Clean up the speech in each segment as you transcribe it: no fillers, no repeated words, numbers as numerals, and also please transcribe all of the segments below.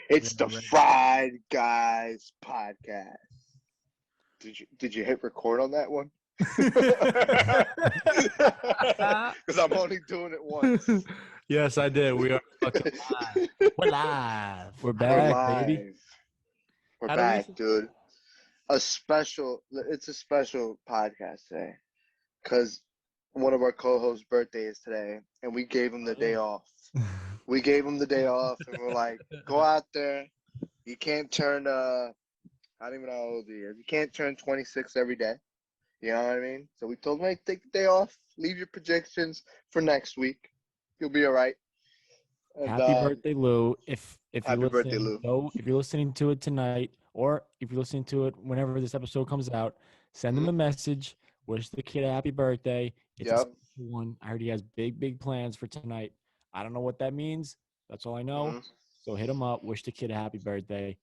It's the Fried Guys podcast. Did you hit record on that one? Because I'm only doing it once. Yes, I did. We are fucking live. We're live. We're back, baby. We're back, dude. It's a special podcast today because one of our co-hosts' birthday is today, and we gave him the day off. We gave him the day off, and we're like, go out there. You can't turn, I don't even know how old he is. You can't turn 26 every day. You know what I mean? So we told him, hey, take the day off. Leave your projections for next week. You'll be all right. And, happy birthday, Lou. If happy birthday, Lou. if you're listening to it tonight, or if you're listening to it whenever this episode comes out, send him a message. Wish the kid a happy birthday. It's a special one. I heard he has big plans for tonight. I don't know what that means. That's all I know. So hit him up. Wish the kid a happy birthday.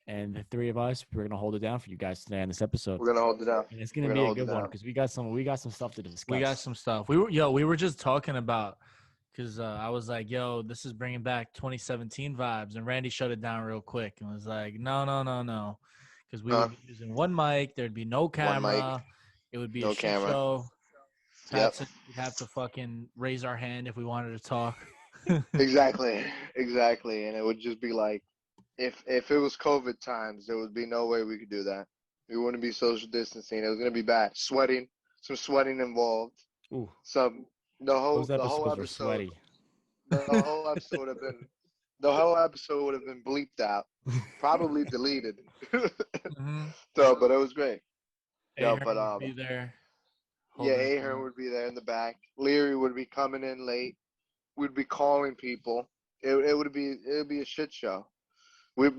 And the three of us, we're gonna hold it down for you guys today on this episode. We're gonna hold it down. And it's gonna be a good one because we got some stuff to discuss. We got some stuff. We were just talking about because I was like, yo, this is bringing back 2017 vibes, and Randy shut it down real quick and was like, no, because we would be using one mic. There'd be no camera. It would be a shit show. We'd have to fucking raise our hand if we wanted to talk. Exactly. And it would just be like, if it was COVID times, there would be no way we could do that. We wouldn't be social distancing. It was gonna be bad. Some sweating involved. Ooh. The whole episode. The whole episode would have been bleeped out, probably deleted. So, but it was great. Would be there. Ahern would be there in the back. Leary would be coming in late. We'd be calling people. It would be a shit show. We're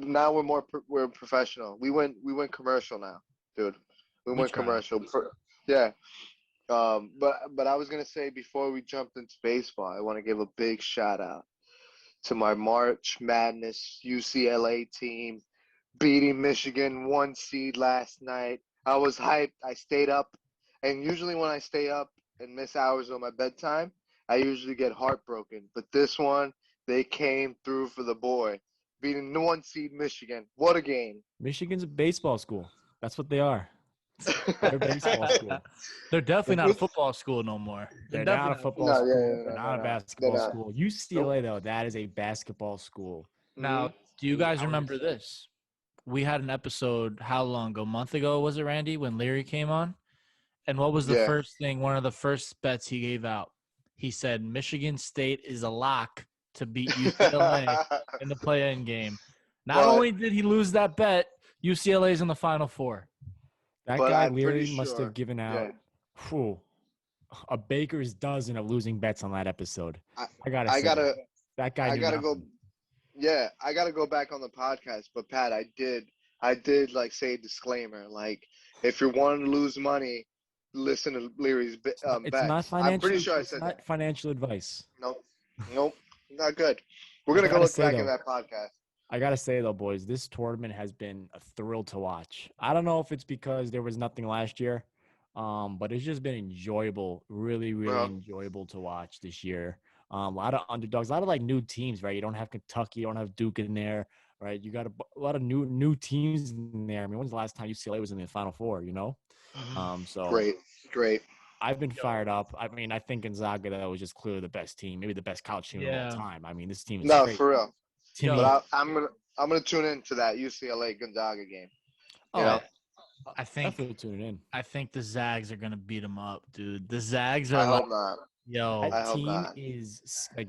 professional. We went commercial now, dude. We went commercial. But I was gonna say before we jumped into baseball, I want to give a big shout out to my March Madness UCLA team beating Michigan 1 seed last night. I was hyped. I stayed up, and usually when I stay up and miss hours on my bedtime, I usually get heartbroken. But this one, they came through for the boy, beating 1 seed Michigan. What a game! Michigan's a baseball school. That's what they are. They're a baseball school. They're definitely not a football school no more. They're not a football school. They're not a basketball school. UCLA, though, that is a basketball school. Now, do you guys remember this? We had an episode, how long ago? A month ago, was it, Randy, when Leary came on? And what was the first thing, one of the first bets he gave out? He said Michigan State is a lock to beat UCLA in the play-in game. Not only did he lose that bet, UCLA's in the Final Four. That guy Leary must have given out a baker's dozen of losing bets on that episode. I gotta go back on the podcast. But Pat, I did like say a disclaimer. Like, if you're wanting to lose money, listen to Leary's bets. It's not financial. I'm pretty sure I said not financial advice. Nope, not good. We're gonna go look back in that podcast. I got to say, though, boys, this tournament has been a thrill to watch. I don't know if it's because there was nothing last year, but it's just been enjoyable, really enjoyable to watch this year. A lot of underdogs, a lot of, like, new teams, right? You don't have Kentucky, you don't have Duke in there, right? You got a lot of new teams in there. I mean, when's the last time UCLA was in the Final Four, you know? So Great. I've been fired up. I mean, I think Gonzaga, that was just clearly the best team, maybe the best college team of all time. I mean, this team is great. For real. But I'm gonna tune into that UCLA Gonzaga game. I think definitely tune in. I think the Zags are gonna beat them up, dude. The Zags are. I hope not. That team is like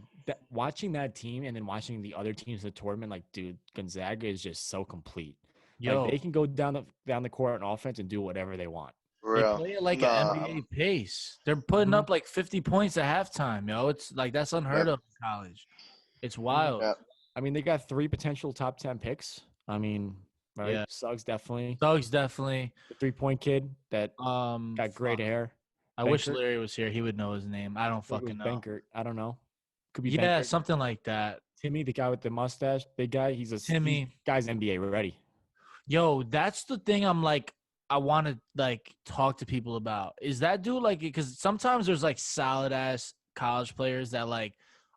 watching that team and then watching the other teams in the tournament. Like, dude, Gonzaga is just so complete. Like, they can go down the court on offense and do whatever they want. They play it like an NBA pace. They're putting up like 50 points at halftime. It's like that's unheard of in college. It's wild. I mean, they got 3 potential top 10 picks. I mean, right? Yeah. Suggs definitely. The 3-point kid that got great hair. I wish Larry was here. He would know his name. I don't fucking know. Bankert. I don't know. Could be Bankert. Bankert. Something like that. Timmy, the guy with the mustache, big guy. Guy's NBA ready. Yo, that's the thing I'm like, I want to like talk to people about. Is that dude like, because sometimes there's like solid ass college players that like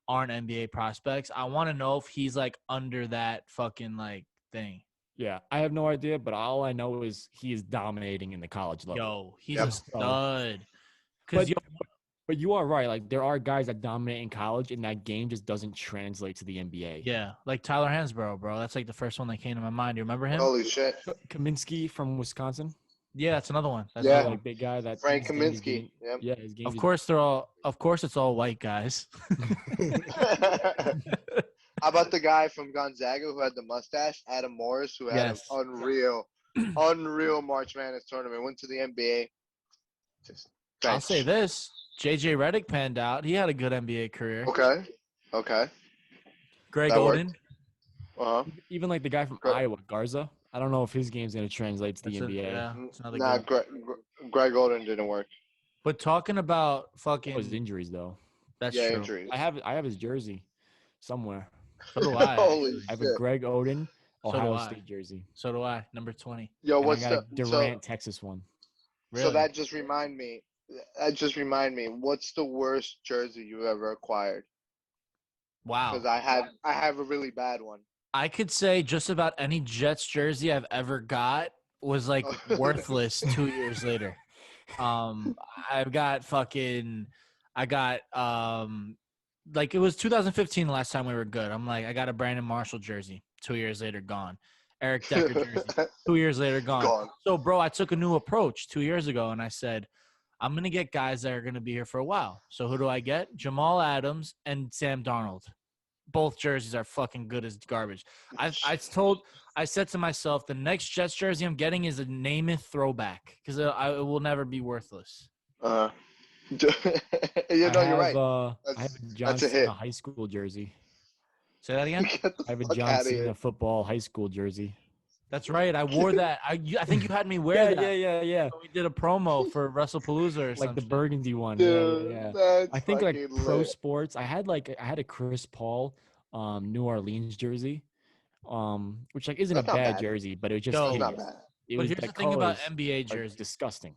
aren't NBA prospects. I want to know if he's like under that fucking like thing. Yeah, I have no idea, but all I know is he is dominating in the college level. Yo, he's a stud. But you are right. Like, there are guys that dominate in college, and that game just doesn't translate to the NBA. Yeah, like Tyler Hansbrough, bro. That's like the first one that came to my mind. You remember him? Holy shit. Kaminsky from Wisconsin. Yeah, that's another one. That's Yeah. another Like big guy. That Frank his game is Kaminsky. getting- Yep. Yeah, his game. Of course, it's all white guys. How about the guy from Gonzaga who had the mustache, Adam Morris, who had Yes. an unreal March Madness tournament, went to the NBA. I'll say this: JJ Redick panned out. He had a good NBA career. Okay. Greg That worked. Oden. Uh-huh. Even like the guy from Iowa, Garza. I don't know if his game's gonna translate to the NBA. That's another Nah, good. Greg Oden didn't work. But talking about fucking His injuries though. that's Yeah, true. injuries. I have his jersey somewhere. So do I. Holy I have a shit. Greg Oden So do Ohio I. State jersey. So do I. Number 20. Yo, And I what's got a the Durant Texas one. Really? So that just remind me. What's the worst jersey you ever acquired? Wow. Because I have a really bad one. I could say just about any Jets jersey I've ever got was like worthless 2 years later. I got like it was 2015 the last time we were good. I'm like, I got a Brandon Marshall jersey. 2 years later, gone. Eric Decker jersey. 2 years later, gone. So, bro, I took a new approach 2 years ago, and I said, I'm going to get guys that are going to be here for a while. So who do I get? Jamal Adams and Sam Darnold. Both jerseys are fucking good as garbage. I said to myself, the next Jets jersey I'm getting is a Namath throwback because it will never be worthless. You're right. I have a John that's a Cena hit. high school jersey. Say that again? Get the I have a fuck John outta here. Cena football high school jersey. That's right. I wore that. I think you had me wear that. Yeah. We did a promo for WrestlePalooza or Like something. the burgundy one. Dude, Yeah. that's I think like fucking pro lit. sports. I had a Chris Paul New Orleans jersey. Which like isn't That's a not bad bad. jersey, but it was just Yo, That's not hideous. bad. It But was here's the the thing about colors NBA are jerseys. disgusting.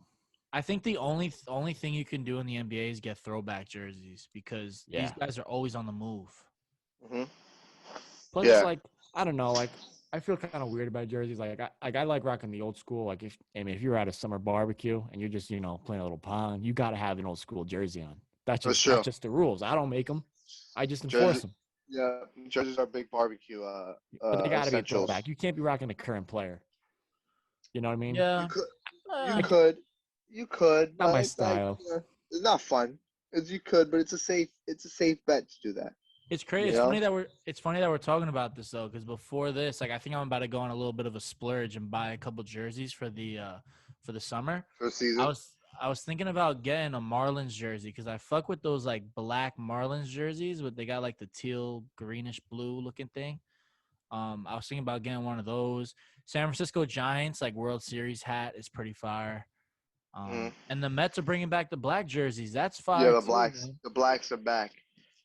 I think the only thing you can do in the NBA is get throwback jerseys because these guys are always on the move. Mm-hmm. Plus, Yeah. like I don't know, like I feel kind of weird about jerseys. Like I like rocking the old school. Like if you're at a summer barbecue and you're just playing a little pong, you got to have an old school jersey on. That's just the rules. I don't make them. I just enforce them. Yeah, jerseys are big barbecue. But they got to be a essentials. throwback. You can't be rocking the current player. You know what I mean? Yeah. You could. Not my style. It's not fun. You could, but it's a safe bet to do that. It's crazy. You It's funny that we're talking about this though, because before this, like I think I'm about to go on a little bit of a splurge and buy a couple jerseys for the summer. For season. I was thinking about getting a Marlins jersey because I fuck with those like black Marlins jerseys, but they got like the teal greenish blue looking thing. I was thinking about getting one of those. San Francisco Giants like World Series hat is pretty fire. And the Mets are bringing back the black jerseys. That's fire. Yeah, the blacks are back.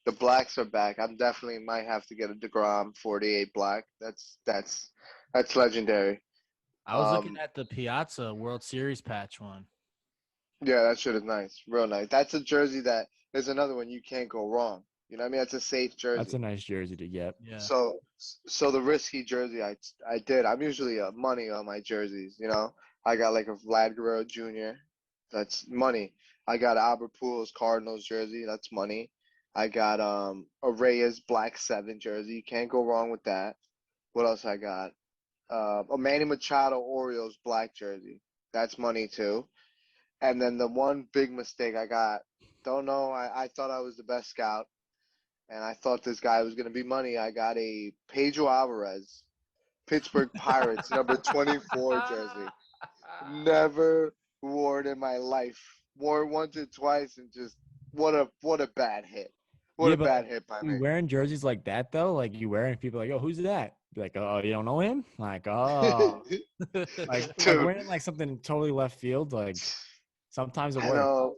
The blacks are back. I'm definitely might have to get a DeGrom 48 black. That's legendary. I was looking at the Piazza World Series patch one. Yeah, that shit is nice. Real nice. That's a jersey that there's another one you can't go wrong. You know what I mean? That's a safe jersey. That's a nice jersey to get. Yeah. So the risky jersey I did. I'm usually money on my jerseys, I got like a Vlad Guerrero Jr. That's money. I got Albert Pujols Cardinals jersey. That's money. I got a Reyes Black 7 jersey. You can't go wrong with that. What else I got? A Manny Machado Orioles black jersey. That's money too. And then the one big mistake I got, don't know, I thought I was the best scout. And I thought this guy was going to be money. I got a Pedro Alvarez, Pittsburgh Pirates, number 24 jersey. Never wore it in my life. Wore it once or twice and just, what a bad hit. What a bad hit by me. You wearing jerseys like that, though? Like, you wearing, people like, oh, who's that? You're like, oh, you don't know him? Like, oh. like wearing, like, something totally left field, like, sometimes it works.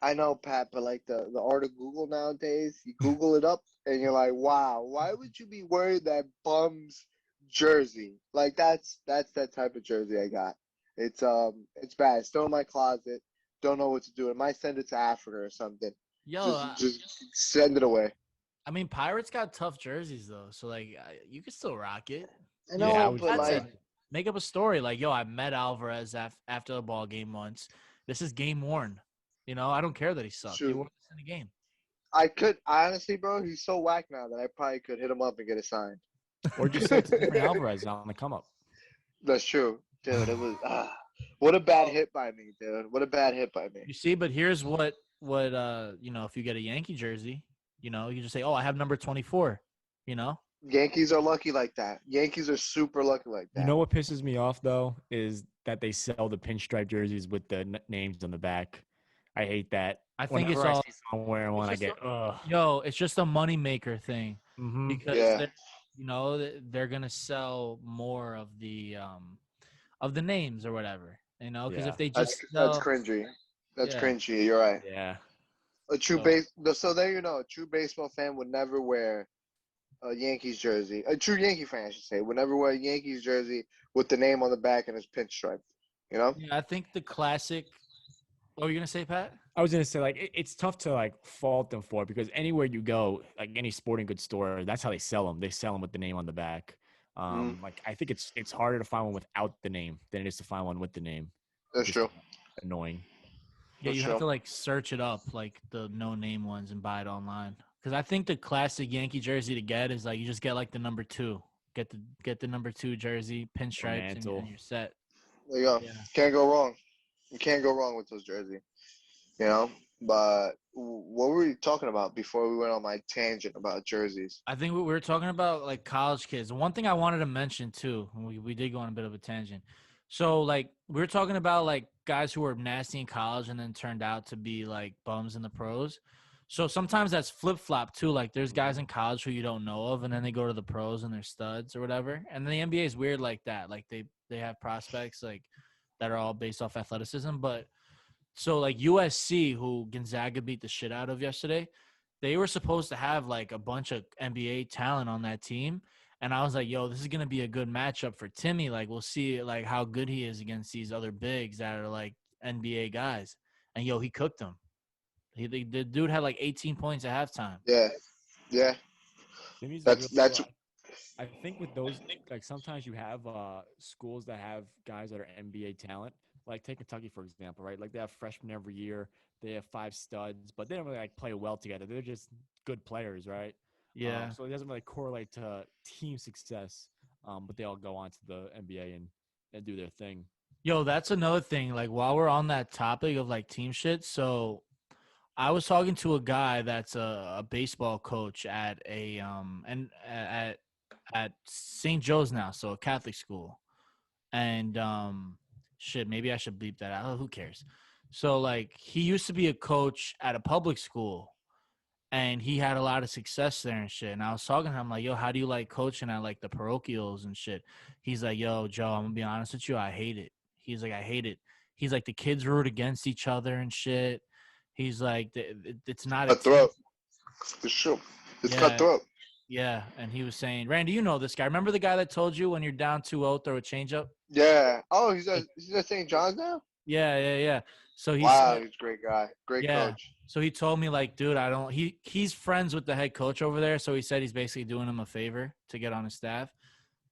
I know, Pat, but like the art of Google nowadays, you Google it up and you're like, wow, why would you be wearing that bum's jersey? Like that's that type of jersey I got. It's bad. It's still in my closet. Don't know what to do. I might send it to Africa or something. Yo, just send it away. I mean, Pirates got tough jerseys though, so like you could still rock it. I You know, know, but like, make up a story like, yo, I met Alvarez after the ball game once. This is game worn. You know, I don't care that he sucked. He shoot, wore this in the game. I could honestly, bro. He's so whack now that I probably could hit him up and get it signed. Or just say it's a different Alvarez on the come up. That's true, dude. It was what a bad hit by me, dude. What a bad hit by me. You see, but here's what you know, if you get a Yankee jersey, you know, you just say, oh, I have number 24. You know, Yankees are lucky like that. Yankees are super lucky like that. You know what pisses me off though is that they sell the pinstripe jerseys with the names on the back. I hate that. I think Whenever it's all see someone wearing one, I get ugh. Yo, it's just a moneymaker thing because Yeah. you know they're gonna sell more of the names or whatever. You know, because if they just that's cringy. That's Yeah. cringy. You're right. Yeah. A true So there you know, a true baseball fan would never wear a Yankees jersey. A true Yankee fan, I should say, would never wear a Yankees jersey with the name on the back and his pinstripe. You know? Yeah, I think the classic. What were you gonna say, Pat? I was gonna say like it's tough to like fault them for it because anywhere you go, like any sporting goods store, that's how they sell them. They sell them with the name on the back. Like I think it's harder to find one without the name than it is to find one with the name. That's true. Annoying. Yeah, you have to like search it up, like the no name ones, and buy it online. Because I think the classic Yankee jersey to get is like you just get like the number 2, get the number 2 jersey, pinstripes, and you're set. There you go. Yeah. Can't go wrong. You can't go wrong with those jerseys. You know? But what were we talking about before we went on my tangent about jerseys? I think we were talking about like college kids. One thing I wanted to mention too, we did go on a bit of a tangent. So like we were talking about like guys who were nasty in college and then turned out to be like bums in the pros. So sometimes that's flip flop too. Like there's guys in college who you don't know of, and then they go to the pros and they're studs or whatever. And the NBA is weird like that. Like they have prospects like that are all based off athleticism. But so like USC, who Gonzaga beat the shit out of yesterday, they were supposed to have like a bunch of NBA talent on that team. And I was like, yo, this is going to be a good matchup for Timmy. Like, we'll see like how good he is against these other bigs that are like NBA guys. And yo, he cooked them. The dude had like 18 points at halftime. Yeah. Yeah. That's I think with those, like sometimes you have schools that have guys that are NBA talent. Like take Kentucky, for example, right? Like they have freshmen every year. They have 5 studs, but they don't really like play well together. They're just good players, right? Yeah. So it doesn't really correlate to team success, but they all go on to the NBA and do their thing. Yo, that's another thing. Like while we're on that topic of like team shit, so I was talking to a guy that's a baseball coach at a and at St. Joe's now, so a Catholic school, and shit, maybe I should bleep that out. Oh, who cares? So like he used to be a coach at a public school. And he had a lot of success there and shit. And I was talking to him like, yo, how do you like coaching at like the parochials and shit? He's like, yo, Joe, I'm gonna be honest with you, I hate it. He's like, I hate it. He's like, the kids root against each other and shit. He's like, it's not cutthroat. For sure. It's cutthroat. Yeah. And he was saying, Randy, you know this guy. Remember the guy that told you when you're down 2-0, throw a changeup? Yeah. Oh, he's at St. John's now? Yeah. So he's he's a great guy. Great coach. So he told me like, dude, he's friends with the head coach over there. So he said he's basically doing him a favor to get on his staff.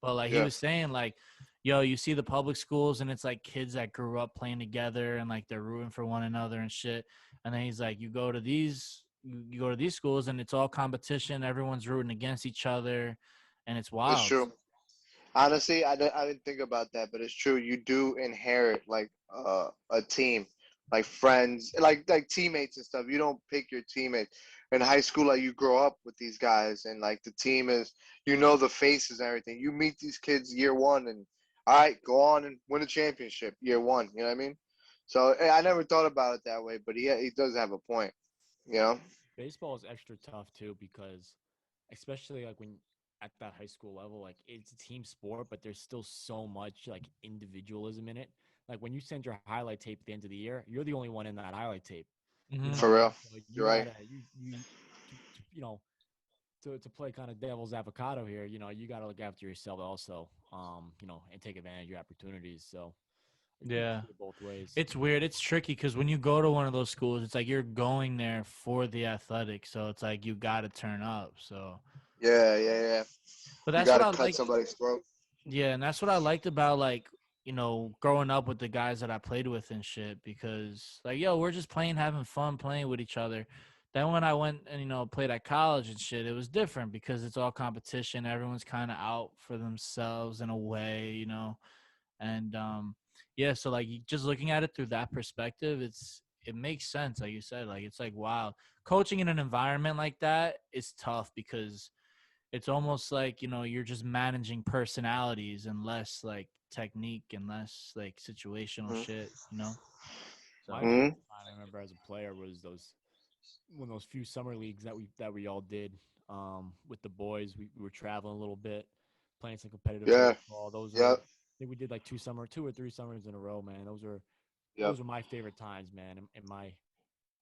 But like he was saying like, yo, you see the public schools and it's like kids that grew up playing together and like they're rooting for one another and shit. And then he's like, you go to these schools and it's all competition. Everyone's rooting against each other and it's wild. It's true. Honestly, I didn't think about that, but it's true. You do inherit like a team, like friends, like teammates and stuff. You don't pick your teammates. In high school, like you grow up with these guys, and like the team is, you know, the faces and everything. You meet these kids year one, and all right, go on and win a championship year one. You know what I mean? So I never thought about it that way, but he does have a point. You know, baseball is extra tough too because, especially like when at that high school level, like it's a team sport, but there's still so much like individualism in it. Like when you send your highlight tape at the end of the year, you're the only one in that highlight tape. Mm-hmm. You know? For real, so you're right. You know, to play kind of devil's avocado here, you know, you got to look after yourself also, you know, and take advantage of your opportunities. So Yeah. Both ways. It's weird. It's tricky because when you go to one of those schools, it's like you're going there for the athletics. So it's like you got to turn up. So Yeah. but You that's what gotta I cut like. somebody's throat. Yeah, and that's what I liked about like, growing up with the guys that I played with and shit because like, yo, we're just playing, having fun, playing with each other. Then when I went and played at college and shit, it was different because it's all competition. Everyone's kind of out for themselves in a way. And yeah, so like just looking at it through that perspective, it makes sense. Like you said, like it's like wow, coaching in an environment like that is tough because it's almost like you're just managing personalities and less like technique and less like situational shit. So My favorite time I remember as a player was one of those few summer leagues that we all did with the boys. We were traveling a little bit, playing some competitive baseball. Those were, I think we did like 2 or 3 summers in a row, man. Those were my favorite times, man, in my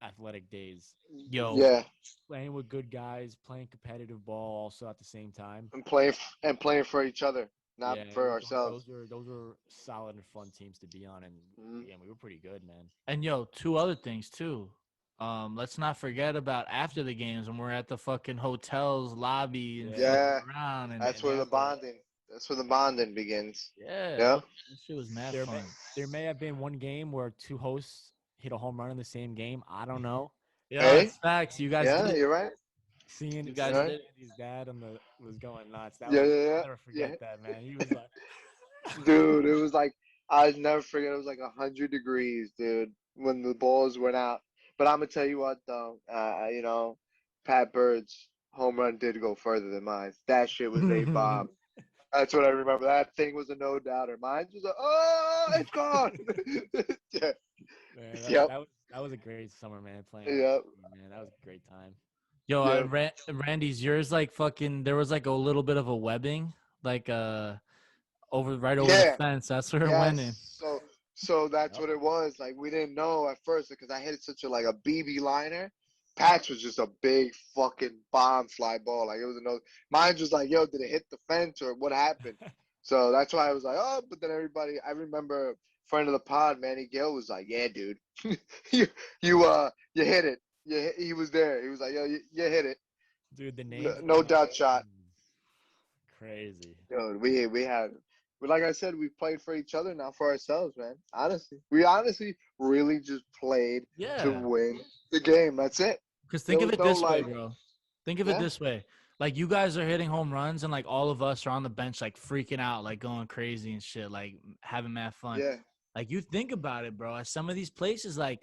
athletic days. Yo, Playing with good guys, playing competitive ball also at the same time. And playing for each other, not for ourselves. Those were solid and fun teams to be on, and again, we were pretty good, man. and yo, two other things too. Let's not forget about after the games when we're at the fucking hotel's lobby and fucking around. And That's where the bonding. That's where the bonding begins. Yeah. Yeah. That shit was mad fun. There may have been one game where 2 hosts hit a home run in the same game. I don't know. Yeah, it's facts. You guys did. You're right. Seeing you guys did. his dad was going nuts. I'll never forget that, man. He was like, dude, it was like I'll never forget. It was like 100 degrees, dude, when the balls went out. But I'm gonna tell you what, though, Pat Bird's home run did go further than mine. That shit was a bomb. That's what I remember. That thing was a no doubter. Mine was like, oh, it's gone. Yeah. Man, that was a great summer, man. Playing. Yep. Man, that was a great time. Yo, Randy's yours like fucking. There was like a little bit of a webbing, like over the fence. That's where it went in. So that's what it was. Like we didn't know at first because I hit such a BB liner. Pat's was just a big fucking bomb fly ball. Like it was mine was like, yo, did it hit the fence or what happened? So that's why I was like, oh, but then everybody, I remember friend of the pod, Manny Gill was like, yeah, dude, you hit it. He was there. He was like, yo, you hit it. Dude, the name. No doubt shot. Crazy. Dude, we had, like I said, we played for each other, not for ourselves, man. Honestly, we really just played to win the game. That's it. Because think of it this way, bro. Think of it this way. Like you guys are hitting home runs, and like all of us are on the bench, like freaking out, like going crazy and shit, like having mad fun. Yeah. Like you think about it, bro. At some of these places, like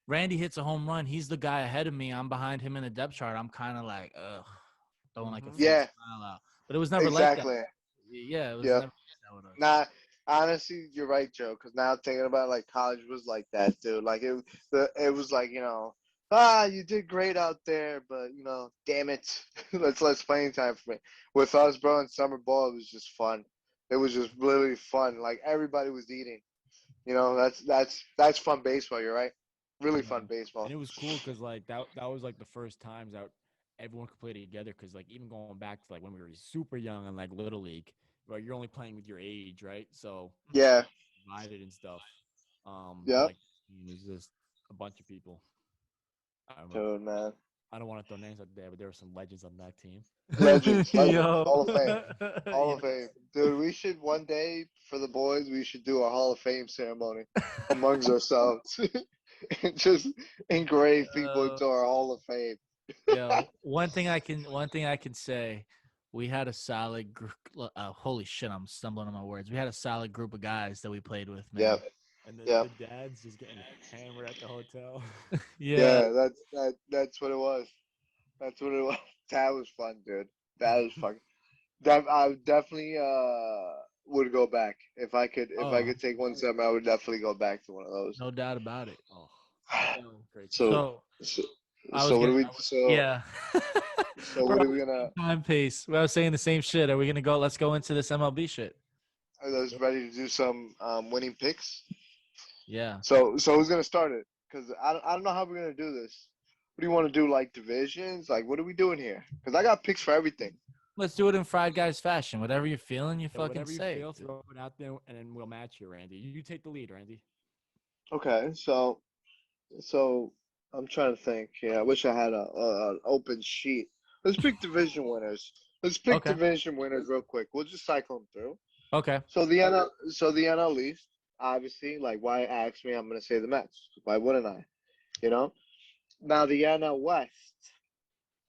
Randy hits a home run, he's the guy ahead of me. I'm behind him in the depth chart. I'm kind of like, throwing like a fake smile out. But it was never like that. Yeah, it was never like that with us. Nah, honestly, you're right, Joe. Because now thinking about it, like college was like that, dude. Like it was like you did great out there, but damn it, that's less playing time for me. With us, bro, in summer ball, it was just fun. It was just really fun. Like everybody was eating. That's fun baseball. You're right. Really fun baseball. And it was cool because like that was like the first times that everyone could play together. Because like even going back to like when we were super young and like little league, right? You're only playing with your age, right? So divided and stuff. Like, it was just a bunch of people. Dude, man. I don't want to throw names out there, but there were some legends on that team. Legends. Hall of Fame. Hall of Fame. Dude, we should one day, for the boys, we should do a Hall of Fame ceremony amongst ourselves. And just engrave people into our Hall of Fame. Yeah, one thing I can say, we had a solid group. Holy shit, I'm stumbling on my words. We had a solid group of guys that we played with, man. Yeah. And the dads just getting hammered at the hotel. Yeah, that's what it was. That's what it was. That was fun, dude. That was fun. I definitely would go back if I could. If I could take one summer, I would definitely go back to one of those. No doubt about it. Great. So what are we? Yeah. So what are we gonna? Time pace. Well, I was saying the same shit. Are we gonna go? Let's go into this MLB shit. Are those ready to do some winning picks? Yeah. So who's gonna start it? Because I don't know how we're gonna do this. What do you want to do? Like divisions? Like what are we doing here? Because I got picks for everything. Let's do it in Fried Guys fashion. Whatever you're feeling, you fucking whatever say. You feel, throw it out there, and then we'll match you, Randy. You take the lead, Randy. Okay, so I'm trying to think. Yeah, I wish I had an open sheet. Let's pick division winners. Let's pick division winners real quick. We'll just cycle them through. Okay. So the NL East, obviously, like why ask me? I'm gonna say the Mets. Why wouldn't I? You know. Now the NL West,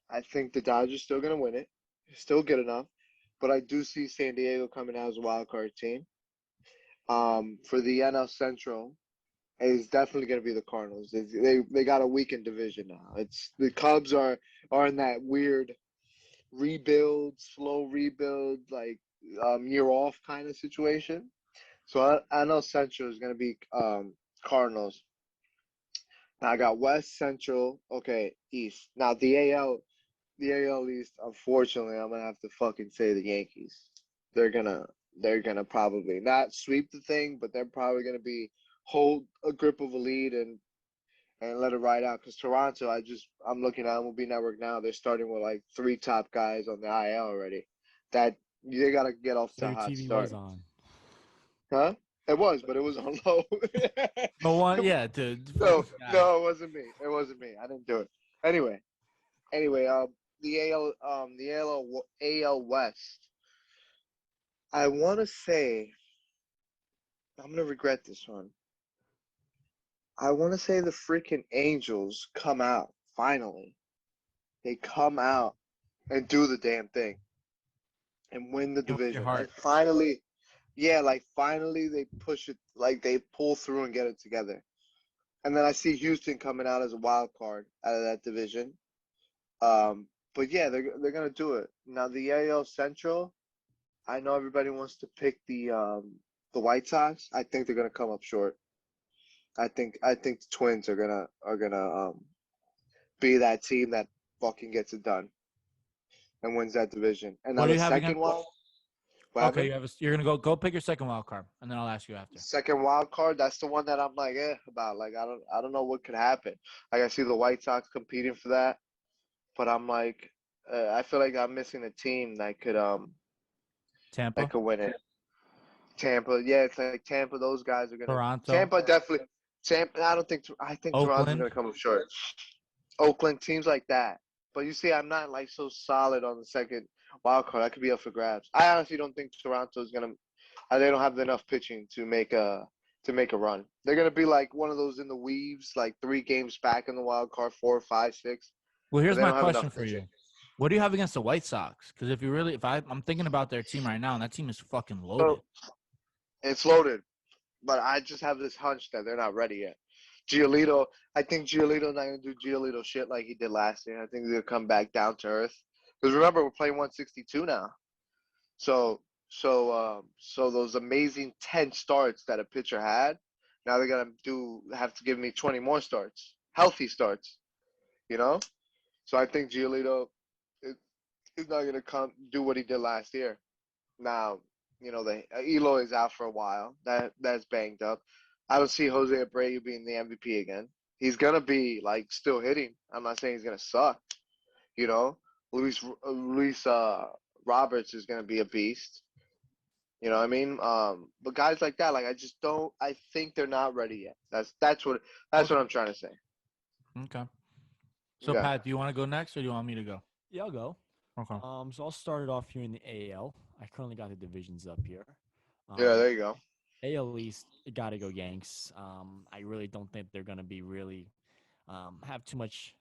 I think the Dodgers still gonna win it. Still good enough, but I do see San Diego coming out as a wild card team. For the NL Central, it's definitely going to be the Cardinals. They got a weakened division now. It's the Cubs are in that weird rebuild, slow rebuild, like year off kind of situation. So NL Central is going to be Cardinals. Now I got West, Central, okay, East. Now the AL East, unfortunately, I'm gonna have to fucking say the Yankees. They're gonna probably not sweep the thing, but they're probably gonna be hold a grip of a lead and let it ride out. Because Toronto, I'm looking at MLB Network now. They're starting with like 3 top guys on the IL already. That they gotta get off to a hot TV start. was on. Huh? It was, but it was on low. But one, yeah, dude. No, it wasn't me. It wasn't me. I didn't do it. Anyway, the AL West. I want to say, I'm gonna regret this one. I want to say the freaking Angels come out finally. They come out and do the damn thing and win the division. And finally, yeah, like finally they push it, like they pull through and get it together. And then I see Houston coming out as a wild card out of that division. But yeah, they're gonna do it. Now the AL Central, I know everybody wants to pick the White Sox. I think they're gonna come up short. I think the Twins are gonna be that team that fucking gets it done and wins that division. And now the second one. Okay, you're gonna go pick your second wild card, and then I'll ask you after. Second wild card, that's the one that I'm like about. Like I don't know what could happen. Like I see the White Sox competing for that, but I'm like, I feel like I'm missing a team that could Tampa that could win it. Tampa, yeah, it's like Tampa. Those guys are gonna. Toronto. Tampa definitely. Tampa. I think Toronto's gonna come up short. Oakland, teams like that. But you see, I'm not like so solid on the second wild card. That could be up for grabs. I honestly don't think Toronto's gonna. They don't have enough pitching to make a run. They're gonna be like one of those in the weaves, like 3 games back in the wild card, 4, 5, 6. Well, here's my question for you. What do you have against the White Sox? Because I'm thinking about their team right now, and that team is fucking loaded. It's loaded, but I just have this hunch that they're not ready yet. Giolito, I think Giolito's not gonna do Giolito shit like he did last year. I think they'll come back down to earth. Because remember, we're playing 162 now. So those amazing 10 starts that a pitcher had, now they're gonna have to give me 20 more starts, healthy starts, you know. So I think Giolito is not gonna do what he did last year. Now, you know, Eloy is out for a while. That's banged up. I don't see Jose Abreu being the MVP again. He's gonna be like still hitting. I'm not saying he's gonna suck. You know, Luis Roberts is gonna be a beast. You know what I mean? But guys like that, like I think they're not ready yet. That's what I'm trying to say. Okay. So Pat, do you want to go next or do you want me to go? Yeah, I'll go. Okay. So I'll start it off here in the AL. I currently got the divisions up here. Yeah, there you go. AL East, got to go Yanks. I really don't think they're going to be really have too much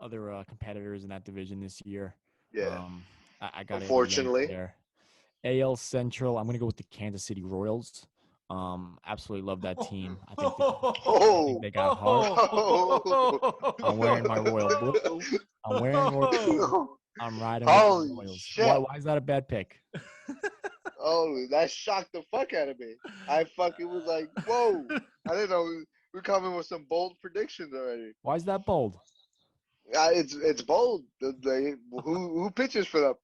other competitors in that division this year. Yeah. I got unfortunately there. AL Central, I'm going to go with the Kansas City Royals. Absolutely love that team. I think they got heart. I'm wearing my royal blue. I'm wearing royal blue. I'm riding with the Royals. Shit. Why is that a bad pick? Oh, that shocked the fuck out of me. I fucking was like, whoa. I didn't know we're coming with some bold predictions already. Why is that bold? It's bold. Who pitches for them?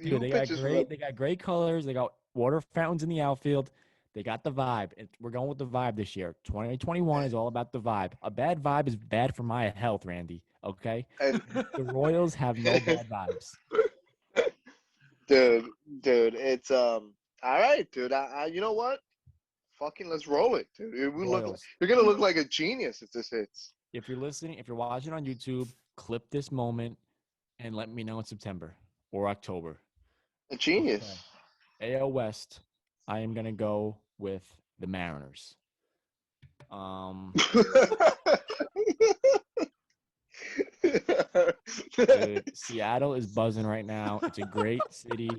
Dude, they got great colors. They got water fountains in the outfield. They got the vibe. We're going with the vibe this year. 2021 is all about the vibe. A bad vibe is bad for my health, Randy. Okay? And the Royals have no bad vibes. dude, it's all right, dude. You know what? Fucking let's roll it, dude. You're gonna look like a genius if this hits. If you're listening, if you're watching on YouTube, clip this moment and let me know in September or October. A genius. Okay. AL West, I am gonna go with the Mariners. Dude, Seattle is buzzing right now. It's a great city.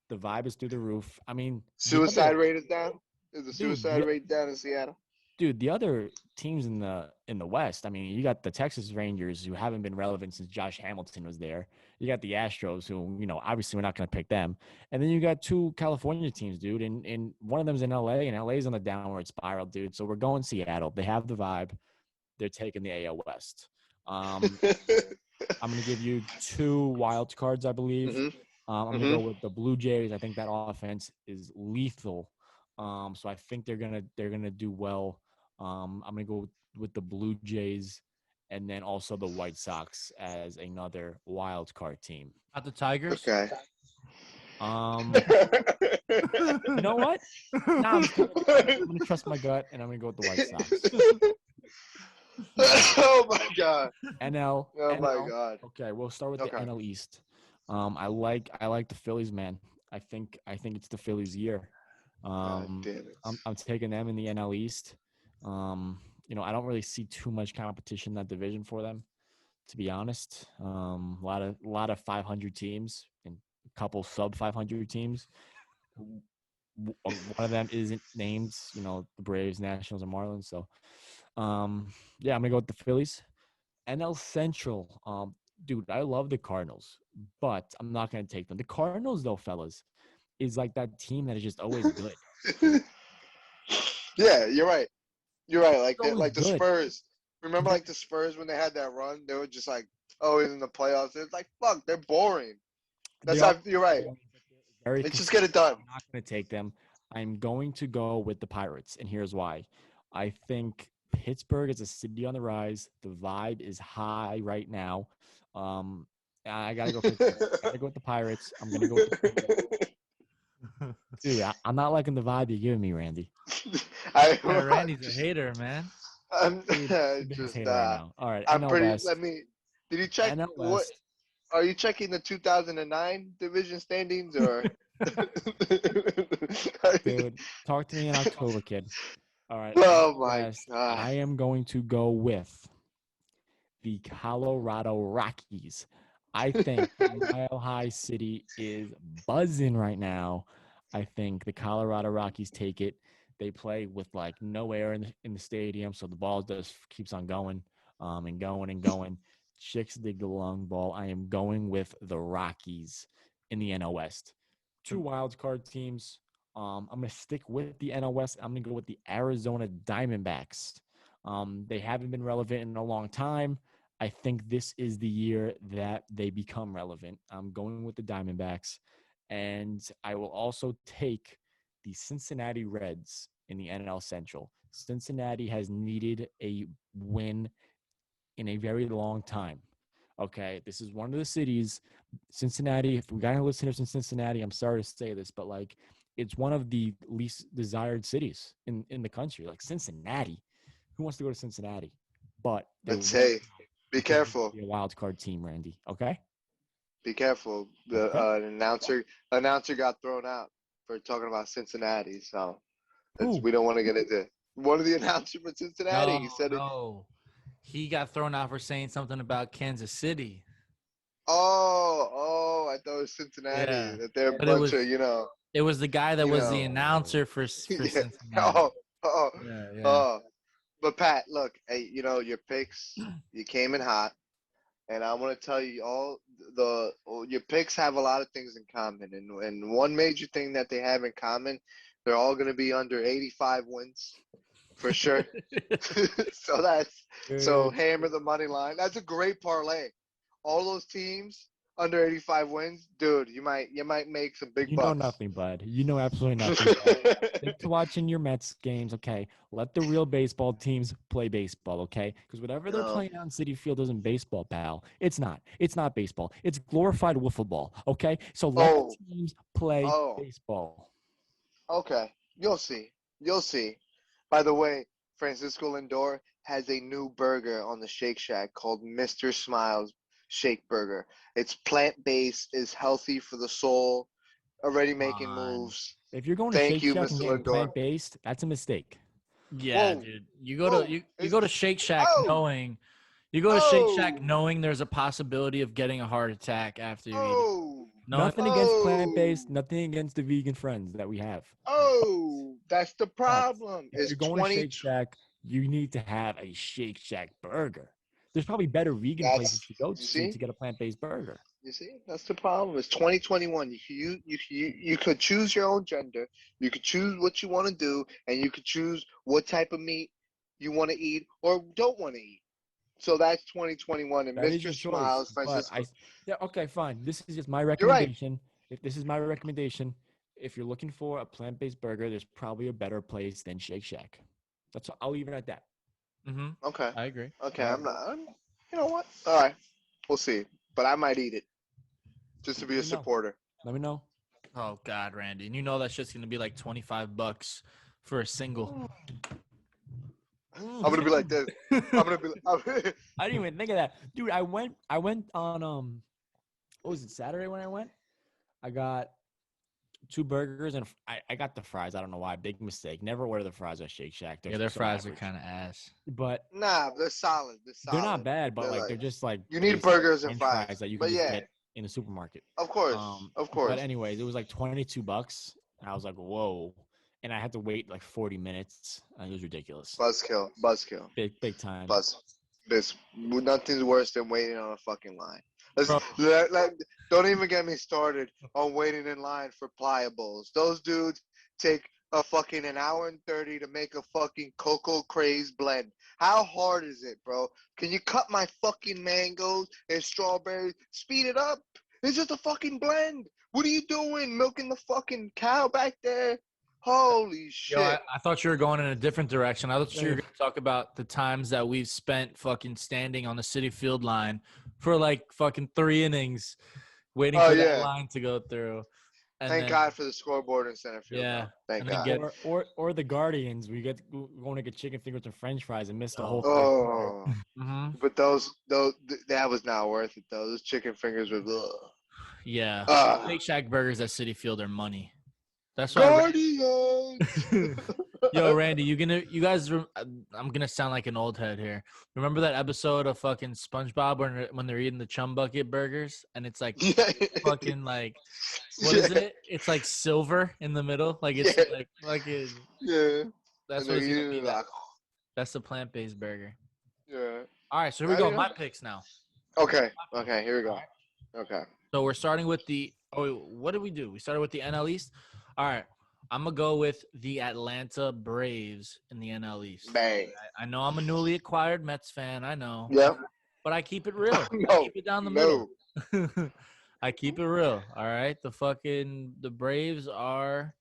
The vibe is through the roof. I mean, suicide rate is down. Is the suicide rate down in Seattle? Dude, the other teams in the West, I mean, you got the Texas Rangers who haven't been relevant since Josh Hamilton was there. You got the Astros who, obviously we're not going to pick them. And then you got two California teams, dude, and one of them's in LA, and LA's on the downward spiral, dude. So we're going Seattle. They have the vibe. They're taking the AL West. I'm going to give you 2 wild cards, I believe. Mm-hmm. I'm going to go with the Blue Jays. I think that offense is lethal. So I think they're gonna do well. I'm gonna go with the Blue Jays, and then also the White Sox as another wild card team. Not the Tigers. Okay. You know what? Nah, I'm gonna trust my gut, and I'm gonna go with the White Sox. Oh my God. NL. Oh my God. Okay, we'll start with the NL East. I like the Phillies, man. I think it's the Phillies' year. I'm taking them in the NL East. I don't really see too much competition in that division for them, to be honest. A lot of 500 teams and a couple sub 500 teams. One of them isn't named, the Braves, Nationals, and Marlins. So, I'm gonna go with the Phillies. NL Central. Dude, I love the Cardinals, but I'm not gonna take them. The Cardinals, though, fellas, is like that team that is just always good. Yeah, you're right. Like the good. Spurs. Remember, like the Spurs when they had that run, they were just like always in the playoffs. It's like fuck, they're boring. You're right. Let's just get it done. I'm not going to take them. I'm going to go with the Pirates, and here's why. I think Pittsburgh is a city on the rise. The vibe is high right now. I gotta go. I gotta go with the Pirates. I'm gonna go with the Pirates. Dude, I'm not liking the vibe you're giving me, Randy. Randy's a hater, man. I'm just right now. All right, I'm NL pretty. West. Did you check what? Are you checking the 2009 division standings or? Dude, talk to me in October, kid. All right. Oh my God. I am going to go with the Colorado Rockies. I think Mile High City is buzzing right now. I think the Colorado Rockies take it. They play with like no air in the stadium, so the ball just keeps on going and going and going. Chicks dig the long ball. I am going with the Rockies in the NL West. 2 wild card teams. I'm going to stick with the NL West. I'm going to go with the Arizona Diamondbacks. They haven't been relevant in a long time. I think this is the year that they become relevant. I'm going with the Diamondbacks. And I will also take the Cincinnati Reds in the NL Central. Cincinnati has needed a win in a very long time. Okay, this is one of the cities, Cincinnati. If we got any listeners in Cincinnati, I'm sorry to say this, but like it's one of the least desired cities in the country. Like Cincinnati, who wants to go to Cincinnati? But be careful. Be a wild card team, Randy. Okay. Be careful. The announcer got thrown out for talking about Cincinnati, so we don't want to get into one of the announcers for Cincinnati. He said he got thrown out for saying something about Kansas City. Oh, I thought it was Cincinnati. Yeah. That they're a bunch of, It was the guy that was the announcer for Cincinnati. But Pat, look, hey, your picks, you came in hot, and I want to tell you your picks have a lot of things in common, and one major thing that they have in common, they're all going to be under 85 wins. For sure. So hammer the money line. That's a great parlay. All those teams under 85 wins, dude, you might make some big You bucks. know nothing, bud. You know absolutely nothing. Stick to watching your Mets games, okay? Let the real baseball teams play baseball, okay? Because whatever they're playing out in Citi Field isn't baseball, pal. It's not. It's not baseball. It's glorified wiffle ball, okay? So let the teams play baseball. Okay. You'll see. You'll see. By the way, Francisco Lindor has a new burger on the Shake Shack called Mr. Smiles Shake Burger. It's plant-based, is healthy for the soul, already making moves. If you're going to Shake Shack and getting plant-based, that's a mistake. Yeah, dude. You go to Shake Shack knowing there's a possibility of getting a heart attack after you eat it. Nothing against plant-based, nothing against the vegan friends that we have. That's the problem. If you're going to Shake Shack, you need to have a Shake Shack burger. There's probably better vegan places to go to get a plant-based burger. You see, that's the problem. It's 2021. You could choose your own gender. You could choose what you want to do, and you could choose what type of meat you want to eat or don't want to eat. So that's 2021. And Mr. Smiles, Francisco. Okay, fine. This is just my recommendation. If this is my recommendation, if you're looking for a plant-based burger, there's probably a better place than Shake Shack. I'll leave it at that. Mm-hmm. Okay. I agree. Okay, you know what? All right. We'll see. But I might eat it. Just to be a supporter. Let me know. Oh God, Randy. And you know that shit's gonna be like $25 for a single. I'm gonna be like this. I didn't even think of that. Dude, I went on what was it, Saturday when I went? I got 2 burgers and I got the fries. I don't know why. Big mistake. Never order the fries at Shake Shack. Their fries are kind of ass. But nah, they're solid. They're not bad, but they're just like you need burgers and fries that you can just get in the supermarket. Of course. But anyways, it was like $22, and I was like, whoa. And I had to wait like 40 minutes. It was ridiculous. Buzzkill. Big time. Nothing's worse than waiting on a fucking line. Don't even get me started on waiting in line for pliables. Those dudes take a fucking an hour and 30 to make a fucking Cocoa Craze blend. How hard is it, bro? Can you cut my fucking mangoes and strawberries? Speed it up. It's just a fucking blend. What are you doing? Milking the fucking cow back there? Holy shit. Yo, I thought you were going in a different direction. I thought you were going to talk about the times that we've spent fucking standing on the Citi Field line for like fucking 3 innings waiting for that line to go through. And Thank God for the scoreboard in center field. Yeah. Thank God. Or the Guardians. We going to get chicken fingers and French fries and miss the whole thing. Mm-hmm. But that was not worth it though. Those chicken fingers were Yeah. Shake Shack burgers at Citi Field are money. That's why. Guardians. Yo, Randy, I'm gonna sound like an old head here. Remember that episode of fucking SpongeBob when they're eating the chum bucket burgers and it's like fucking like what is it? It's like silver in the middle, like it's That's what it's gonna be. That's the plant-based burger. Yeah. All right, so here we go. My picks now. Okay. Here we go. Okay. So we're starting with what did we do? We started with the NL East. All right. I'm going to go with the Atlanta Braves in the NL East. Bang. I know I'm a newly acquired Mets fan. I know. Yeah. But I keep it real. I keep it down the middle. I keep it real. All right. The Braves are,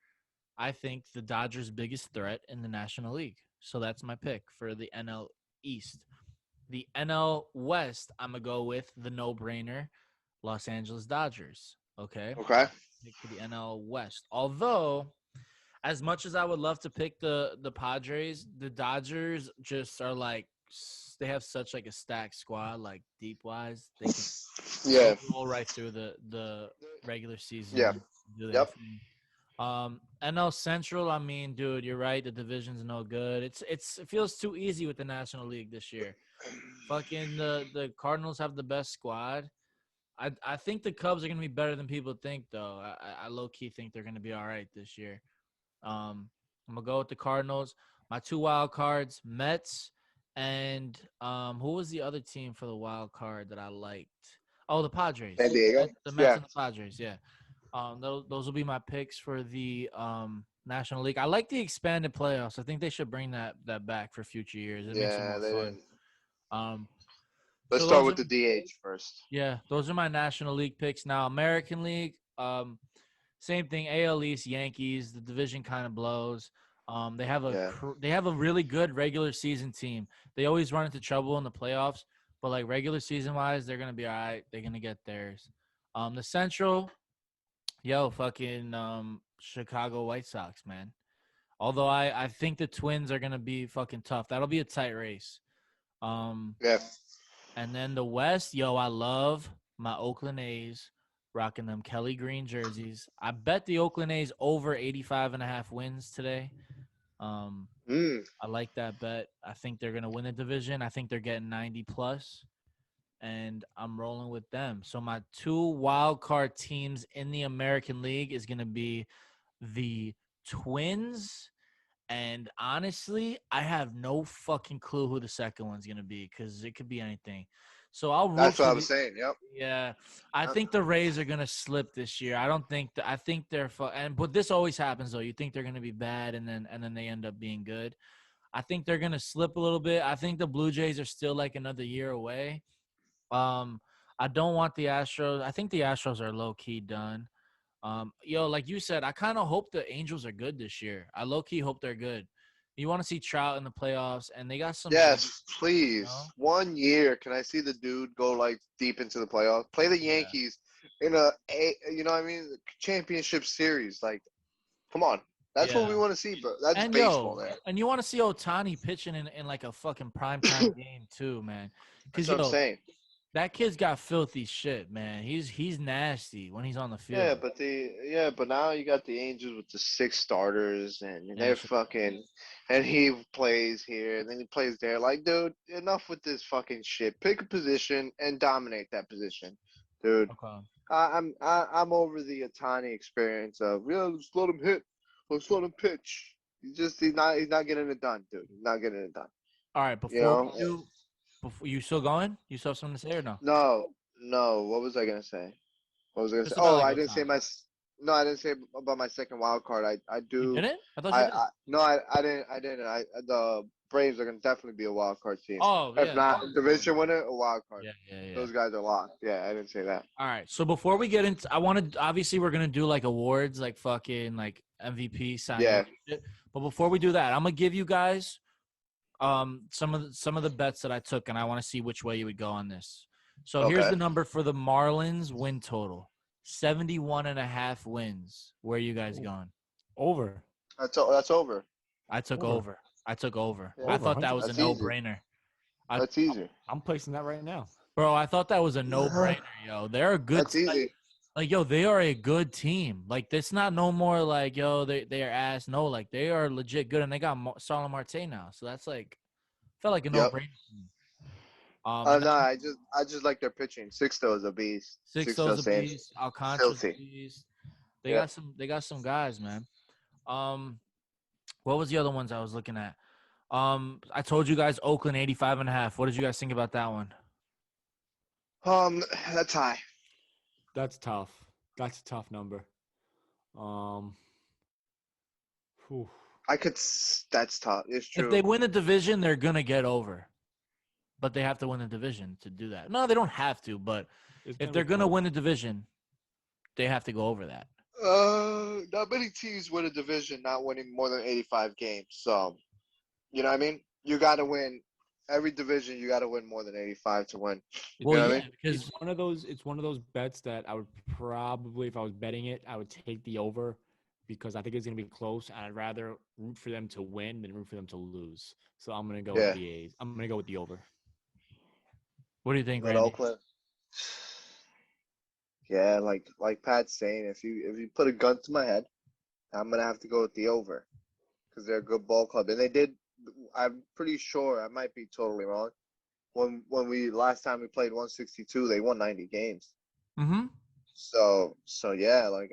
I think, the Dodgers' biggest threat in the National League. So that's my pick for the NL East. The NL West, I'm going to go with the no-brainer Los Angeles Dodgers. Okay. Pick for the NL West. Although, as much as I would love to pick the Padres, the Dodgers just are like they have such like a stacked squad, like deep wise. They can roll right through the regular season. Yeah. NL Central, I mean, dude, you're right. The division's no good. It feels too easy with the National League this year. Fucking the Cardinals have the best squad. I think the Cubs are going to be better than people think, though. I low-key think they're going to be all right this year. I'm going to go with the Cardinals. My 2 wild cards, Mets, and who was the other team for the wild card that I liked? Oh, the Padres. San Diego. The Mets and the Padres, yeah. Those will be my picks for the National League. I like the expanded playoffs. I think they should bring that back for future years. It makes it more fun. Let's start with the DH first. Yeah, those are my National League picks. Now, American League, same thing. AL East, Yankees. The division kind of blows. They have a really good regular season team. They always run into trouble in the playoffs, but like regular season wise, they're gonna be all right. They're gonna get theirs. The Central, Chicago White Sox, man. Although I think the Twins are gonna be fucking tough. That'll be a tight race. Yeah. And then the West, I love my Oakland A's rocking them Kelly Green jerseys. I bet the Oakland A's over 85.5 wins today. I like that bet. I think they're going to win the division. I think they're getting 90 plus, and I'm rolling with them. So my 2 wild card teams in the American League is going to be the Twins. And honestly, I have no fucking clue who the second one's gonna be because it could be anything. So I'll root. That's what I was saying. Yep. Yeah, I think the Rays are gonna slip this year. I don't think I think they're but this always happens though. You think they're gonna be bad and then they end up being good. I think they're gonna slip a little bit. I think the Blue Jays are still like another year away. I don't want the Astros. I think the Astros are low key done. Like you said, I kind of hope the Angels are good this year. I low-key hope they're good. You want to see Trout in the playoffs, and they got some. Yes, please. 1 year, can I see the dude go like deep into the playoffs? Play the Yankees in championship series. Like, come on, that's what we want to see, bro. That's baseball, man. And you want to see Ohtani pitching in like a fucking primetime game too, man. That's what I'm saying. That kid's got filthy shit, man. He's nasty when he's on the field. Yeah, but now you got the Angels with the 6 starters, and they're fucking, and he plays here, and then he plays there. Like, dude, enough with this fucking shit. Pick a position and dominate that position, dude. Okay. I'm over the Ohtani experience of let's let him hit, let's let him pitch. He's not getting it done, dude. He's not getting it done. All right, before you still going? You still have something to say or no? No. What was I gonna say? I didn't say about my second wild card. I do. You didn't? I thought you did. No, I didn't. The Braves are gonna definitely be a wild card team. Oh, yeah. If not division winner, a wild card. Yeah. Those guys are locked. Yeah, I didn't say that. All right. So before we get into, obviously we're gonna do like awards, like fucking like MVP signing. Yeah. But before we do that, I'm gonna give you guys some of the bets that I took, and I want to see which way you would go on this. So here's the number for the Marlins win total: 71.5 wins. Where are you guys going? Over. That's over. I took over. Yeah, I thought that was a no-brainer. That's easy. I'm placing that right now. Bro, I thought that was a no-brainer, yo. They're a good That's easy. They are a good team. Like, it's not no more like, they are ass. No, like, they are legit good, and they got Starlin Marte now. So that's like, felt like a no-brainer. I just like their pitching. Sixto is a beast. Sixto's a beast. Alcantara's a beast. They got some guys, man. What was the other ones I was looking at? I told you guys Oakland 85.5. What did you guys think about that one? That's high. That's tough. That's a tough number. That's tough. It's true. If they win the division, they're gonna get over. But they have to win the division to do that. No, they don't have to. But if they're gonna win the division, they have to go over that. Not many teams win a division not winning more than 85 games. So, you know what I mean? You got to win every division. You got to win more than 85 to win. Well, you know yeah, what I mean? Because it's one of those bets that I would probably, if I was betting it, I would take the over because I think it's going to be close. And I'd rather root for them to win than root for them to lose. So I'm going to go with the A's. I'm going to go with the over. What do you think, Randy? Oakland. Yeah, like Pat's saying, if you put a gun to my head, I'm gonna have to go with the over, because they're a good ball club, and they did. I'm pretty sure, I might be totally wrong. When we last time we played 162, they won 90 games. Mm-hmm. So yeah, like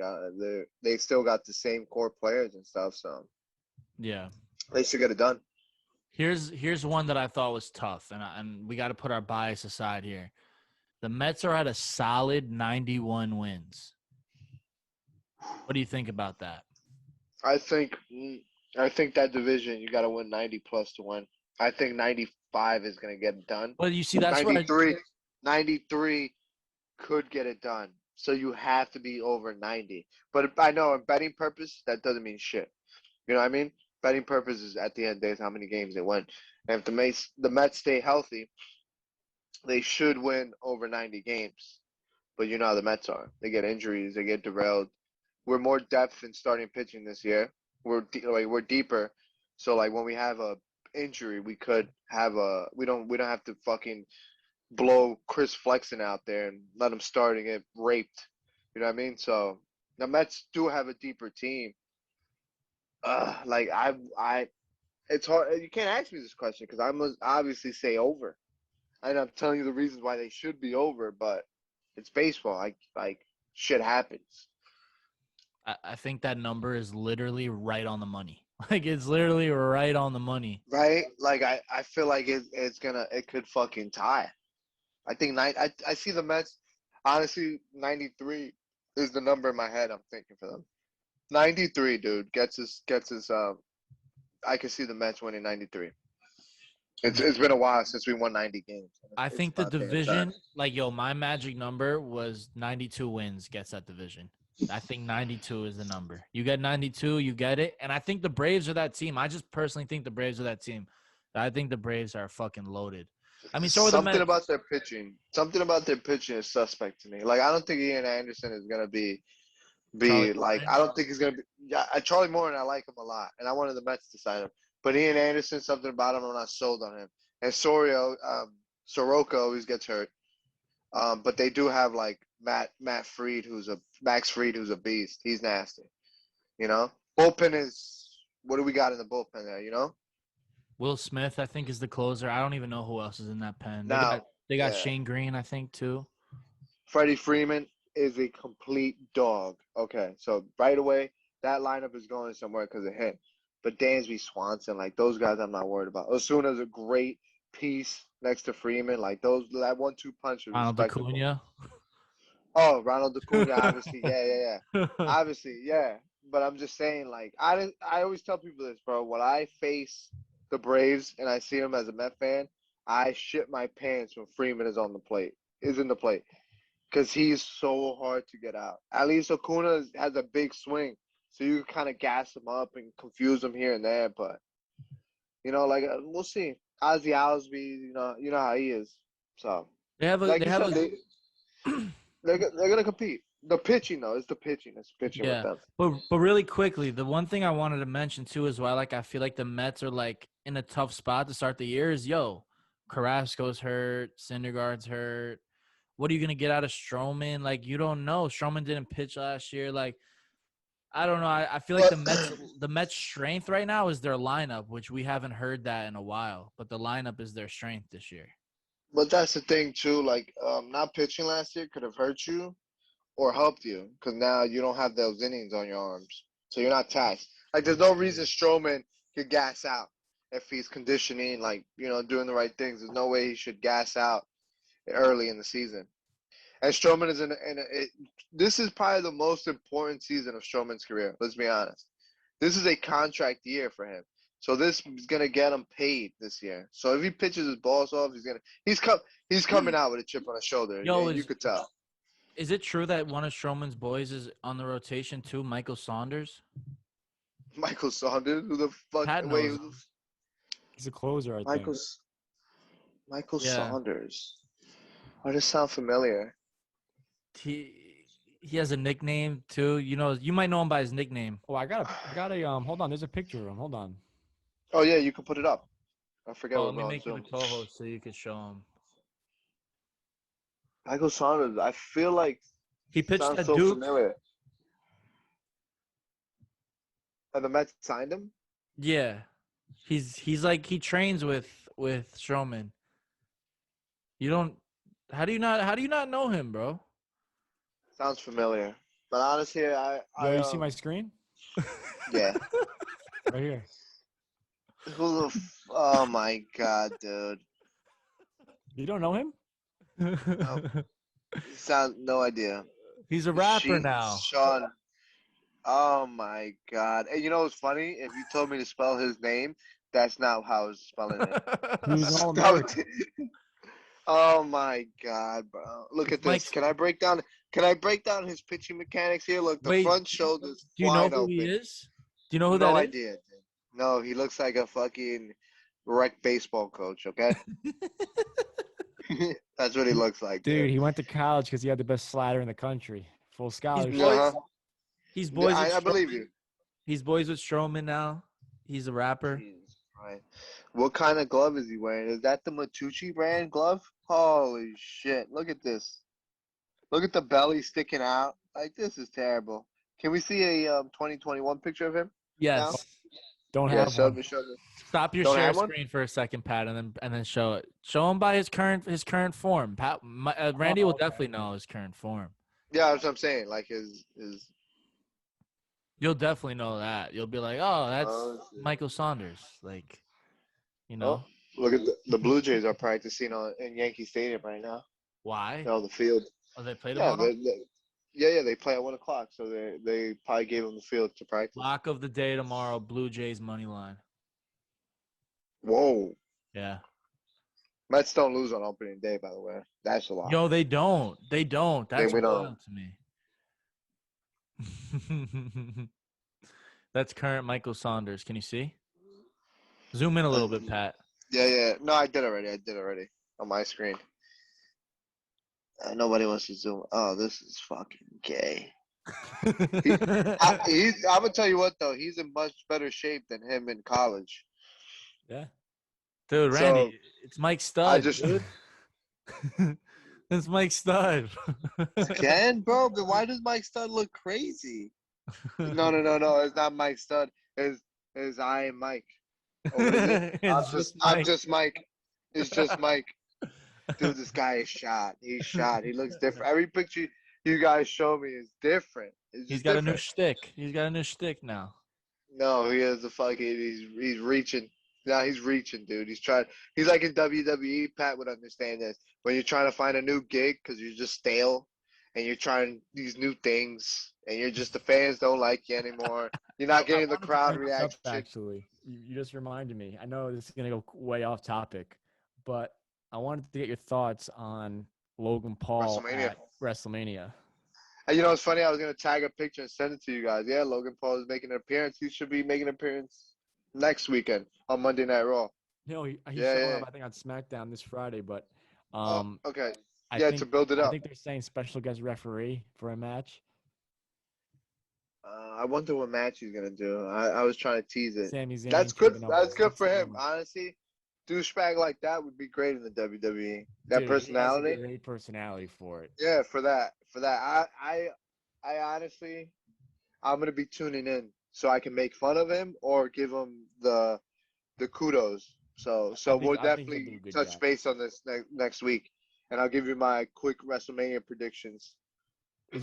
they still got the same core players and stuff. So yeah, they should get it done. Here's one that I thought was tough, and we got to put our bias aside here. The Mets are at a solid 91 wins. What do you think about that? I think that division you got to win 90 plus to win. I think 90 95 is going to get it done. Well, you see, that's 93 could get it done. So you have to be over 90. But I know in betting purpose, that doesn't mean shit. You know what I mean? Betting purpose is at the end of the day is how many games they win. And if the Mets stay healthy, they should win over 90 games. But you know how the Mets are. They get injuries. They get derailed. We're more depth in starting pitching this year. We're deeper. So like when we have a injury, we could have we don't have to fucking blow Chris Flexen out there and let him start and get raped. You know what I mean? So the Mets do have a deeper team. It's hard. You can't ask me this question because I must obviously say over. And I'm telling you the reasons why they should be over, but it's baseball. Like shit happens. I think that number is literally right on the money. Like it's literally right on the money. Right? Like I feel like it could fucking tie. I think I see the Mets. Honestly, 93 is the number in my head. I'm thinking for them. 93, dude, gets us. I can see the Mets winning 93. It's been a while since we won 90 games. I think the division, like my magic number was 92 wins gets that division. I think 92 is the number. You get 92, you get it. And I think the Braves are that team. I just personally think the Braves are that team. I think the Braves are fucking loaded. I mean, so are the Mets. Something about their pitching is suspect to me. Like I don't think Ian Anderson is gonna be like I don't think he's gonna be. Yeah, Charlie Morton, I like him a lot, and I wanted the Mets to sign him. But Ian Anderson, something about him, I'm not sold on him. And Soroka always gets hurt. But they do have like Max Fried, who's a beast. He's nasty. You know, bullpen is what do we got in the bullpen there? You know, Will Smith, I think, is the closer. I don't even know who else is in that pen. They got Shane Green, I think, too. Freddie Freeman is a complete dog. Okay, so right away that lineup is going somewhere because of him. But Dansby Swanson, like those guys, I'm not worried about. Osuna's a great piece next to Freeman. Like that 1-2 punch is Ronald Acuna. Oh, Ronald Acuna, obviously, yeah. Obviously, yeah. But I'm just saying, like, I always tell people this, bro. When I face the Braves and I see them as a Met fan, I shit my pants when Freeman is in the plate, because he's so hard to get out. At least Acuna has a big swing, so you kind of gas him up and confuse him here and there. But we'll see. Ozzy Alsby, you know how he is. So they're gonna compete. The pitching though, it's the pitching. It's pitching with them. But really quickly, the one thing I wanted to mention too is why I feel like the Mets are like in a tough spot to start the year is Carrasco's hurt, Syndergaard's hurt. What are you gonna get out of Stroman? Like you don't know. Stroman didn't pitch last year. Like I don't know. I feel like the Mets' strength right now is their lineup, which we haven't heard that in a while. But the lineup is their strength this year. But that's the thing too. Like not pitching last year could have hurt you or helped you because now you don't have those innings on your arms, so you're not taxed. Like there's no reason Stroman could gas out if he's conditioning, like doing the right things. There's no way he should gas out early in the season. And Stroman is this is probably the most important season of Stroman's career. Let's be honest. This is a contract year for him. So this is gonna get him paid this year. So if he pitches his balls off, he's coming out with a chip on his shoulder. You could tell. Is it true that one of Stroman's boys is on the rotation too, Michael Saunders? Michael Saunders? Who the fuck? He's a closer, I think. Michael Saunders. Why does it sound familiar? He has a nickname too. You might know him by his nickname. Oh, I got a hold on. There's a picture of him. Hold on. Oh yeah, you can put it up. I forget. Let me make you a co-host so you can show him. Michael Saunders. I feel like he pitched at Duke. Familiar. And the Mets signed him. Yeah, he's like he trains with Stroman. You don't. How do you not know him, bro? Sounds familiar, but honestly, you see my screen? Yeah, right here. Oh my god, dude! You don't know him? No idea. He's a rapper now. Sean. Oh my god! And you know what's funny? If you told me to spell his name, That's not how I was spelling it. He was an All-American. Oh my God, bro! Look at this. Can I break down his pitching mechanics here? Look, the front shoulders Do you know wide who open. he is? Do you know who No that is? idea. Dude. No, he looks like a fucking rec baseball coach. Okay, that's what he looks like, dude. He went to college because he had the best slider in the country. Full scholarship. He's boys with I believe you. He's boys with Stroman now. He's a rapper. Jesus Christ. What kind of glove is he wearing? Is that the Matucci brand glove? Holy shit. Look at this. Look at the belly sticking out. Like, this is terrible. Can we see a 2021 picture of him? Yes. Now? Don't have one. Stop your share screen for a second, Pat, and then show it. Show him by his current form. Pat, Randy will definitely know his current form. Yeah, that's what I'm saying. Like his. You'll definitely know that. You'll be like, oh, that's Michael Saunders. Like, you know. Oh, look at the Blue Jays are practicing in Yankee Stadium right now. Why? On the field. Oh, they play tomorrow? Yeah, they play at 1 o'clock, so they probably gave them the field to practice. Lock of the day tomorrow, Blue Jays money line. Whoa. Yeah. Mets don't lose on opening day, by the way. That's a lot. Yo, they don't. They don't. That's wild to me. That's current Michael Saunders. Can you see? Zoom in a little bit, Pat. Yeah. No, I did already on my screen. Nobody wants to zoom. Oh, this is fucking gay. I'm gonna tell you what though, he's in much better shape than him in college. Yeah. Dude, Randy, it's Mike Stud. Dude. It's Mike Stud. Again, bro? But why does Mike Stud look crazy? No. It's not Mike Stud. It's I am Mike. I'm just Mike. It's just Mike. Dude, this guy is shot. He's shot. He looks different. Every picture you guys show me is different. He's got a new shtick. He's got a new shtick now. No, he has a fucking. He's reaching. Now he's reaching, dude. He's trying. He's like in WWE. Pat would understand this. When you're trying to find a new gig because you're just stale, and you're trying these new things, and you're just the fans don't like you anymore. You're not getting the crowd reaction. Actually, you just reminded me. I know this is gonna go way off topic, but I wanted to get your thoughts on Logan Paul at WrestleMania. And you know, it's funny. I was gonna tag a picture and send it to you guys. Yeah, Logan Paul is making an appearance. He should be making an appearance next weekend on Monday Night Raw. No, he's showing up, I think, on SmackDown this Friday. But okay, to build it up. I think they're saying special guest referee for a match. I wonder what match he's gonna do. I was trying to tease it. Sami Zayn, that's good. That's good for him, honestly. Douchebag like that would be great in the WWE. That personality. He has a great personality for it. Yeah, for that. I honestly, I'm gonna be tuning in so I can make fun of him or give him the kudos. So we'll definitely touch base on this next week, and I'll give you my quick WrestleMania predictions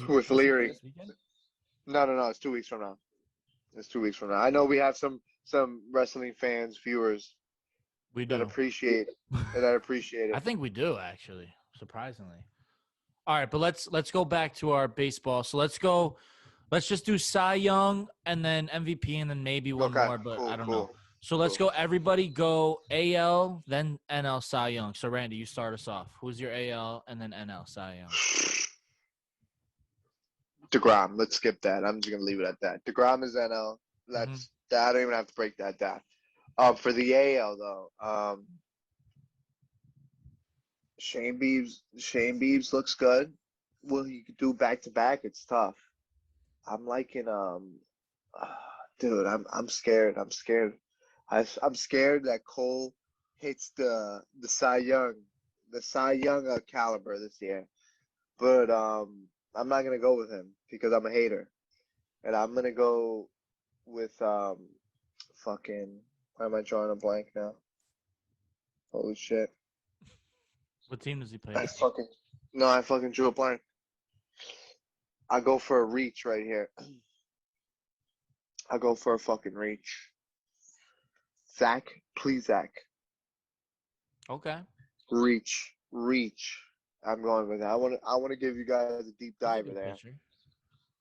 with Leary. No, it's 2 weeks from now. It's 2 weeks from now. I know we have some wrestling fans, viewers. We do. That appreciate it. I think we do, actually, surprisingly. All right, but let's go back to our baseball. So let's just do Cy Young and then MVP and then maybe one more, but I don't know. So let's go. Everybody go AL, then NL Cy Young. So Randy, you start us off. Who's your AL and then NL Cy Young? DeGrom. Let's skip that. I'm just gonna leave it at that. DeGrom is NL. That. I don't even have to break that down. For the AL though, Shane Beebs looks good. Will he do back to back? It's tough. I'm liking dude. I'm scared. I'm scared that Cole hits the Cy Young caliber this year. But I'm not gonna go with him because I'm a hater, and I'm gonna go with fucking. Why am I drawing a blank now? Holy shit. What team does he play? I fucking drew a blank. I go for a reach right here. I go for a fucking reach. Zach, please, Zach. Okay. Reach. I'm going with that. I want to give you guys a deep diver there. Pitcher.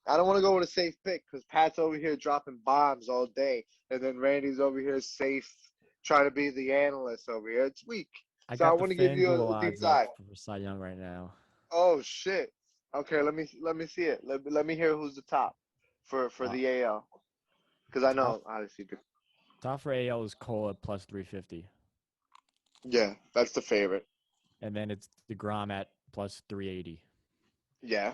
I don't want to go with a safe pick because Pat's over here dropping bombs all day, and then Randy's over here safe, trying to be the analyst over here. It's weak. I So I got the want to give you FanDuel a deep odds dive. up for Cy Young right now. Oh shit. Okay, let me see it. Let me hear who's the top for the AL. Because I know obviously. Top for AL is Cole at plus 350. Yeah, that's the favorite. And then it's DeGrom at plus 380. Yeah.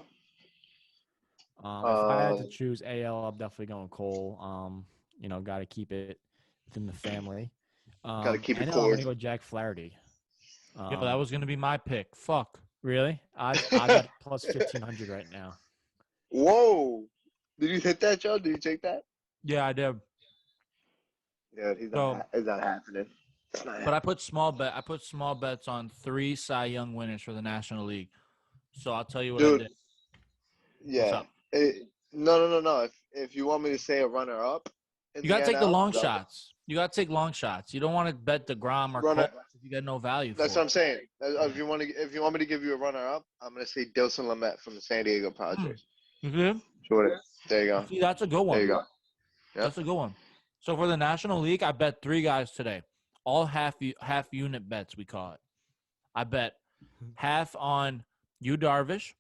If I had to choose AL, I'm definitely going Cole. Got to keep it within the family. Got to keep it NL, I'm cool. going to go Jack Flaherty. Yeah, that was gonna be my pick. Fuck. Really? I'm at plus 1,500 right now. Whoa! Did you hit that, Joe? Did you take that? Yeah, I did. Yeah, he's not. It's not happening. But I put small bets on 3 Cy Young winners for the National League. So I'll tell you what I did. Yeah. No. If you want me to say a runner up, you gotta take the long shots. You gotta take long shots. You don't want to bet DeGrom or Cole if you get no value. That's what I'm saying. If you want me to give you a runner up, I'm gonna say Dilson Lamet from the San Diego Padres. Mm-hmm. Sure. There you go. See, that's a good one. There you go. Yep. That's a good one. So for the National League, I bet 3 guys today. All half unit bets, we call it. I bet half on Yu Darvish,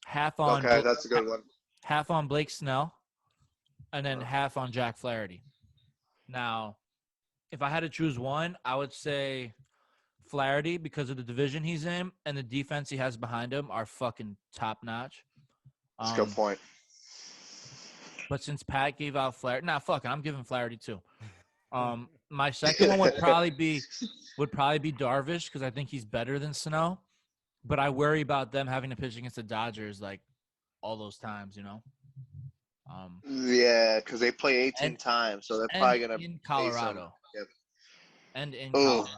half on that's a good one. Half on Blake Snell, and then half on Jack Flaherty. Now, if I had to choose one, I would say Flaherty because of the division he's in and the defense he has behind him are fucking top notch. That's a good point. But since Pat gave out Flaherty, I'm giving Flaherty too. My second one would probably be Darvish because I think he's better than Sano. But I worry about them having to pitch against the Dodgers like all those times, Yeah, because they play 18 times, so they're probably gonna in Colorado. Yep. And in Colorado,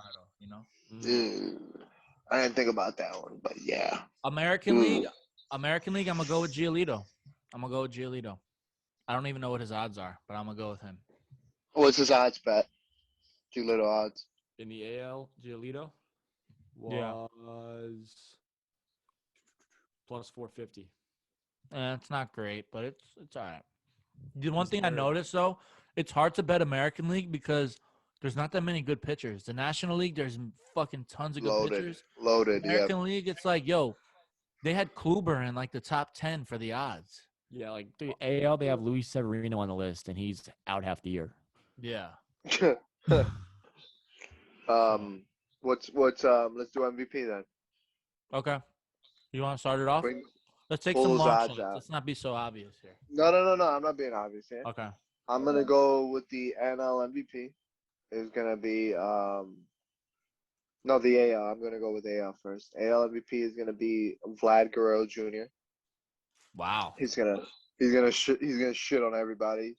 I didn't think about that one, but yeah. American League, I'm gonna go with Giolito. I don't even know what his odds are, but I'm gonna go with him. What's his odds bet? Giolito odds. In the AL, Giolito was plus 450. It's not great, but it's all right. The one thing I noticed, though, it's hard to bet American League because there's not that many good pitchers. The National League, there's fucking tons of good pitchers. Loaded, American League, it's like, they had Kluber in, like, the top 10 for the odds. Yeah, like the AL, they have Luis Severino on the list, and he's out half the year. Yeah. Let's do MVP then. Okay. You want to start it off? Let's take some long shots. Let's not be so obvious here. No. I'm not being obvious here. Okay. I'm gonna go with the NL MVP. It's gonna be the AL. I'm gonna go with AL first. AL MVP is gonna be Vlad Guerrero Jr. Wow. He's gonna shit on everybody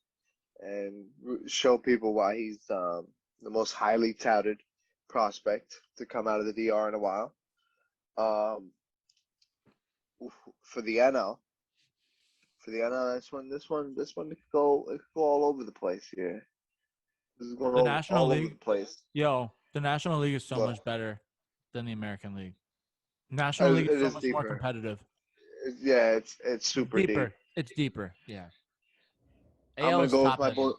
and show people why he's the most highly touted prospect to come out of the DR in a while. For the NL, this one could go all over the place here. This is going all over the place. The National League is so much better than the American League. National League is so much more competitive. Yeah, it's super deep. It's deeper. Yeah. I'm gonna go with my boy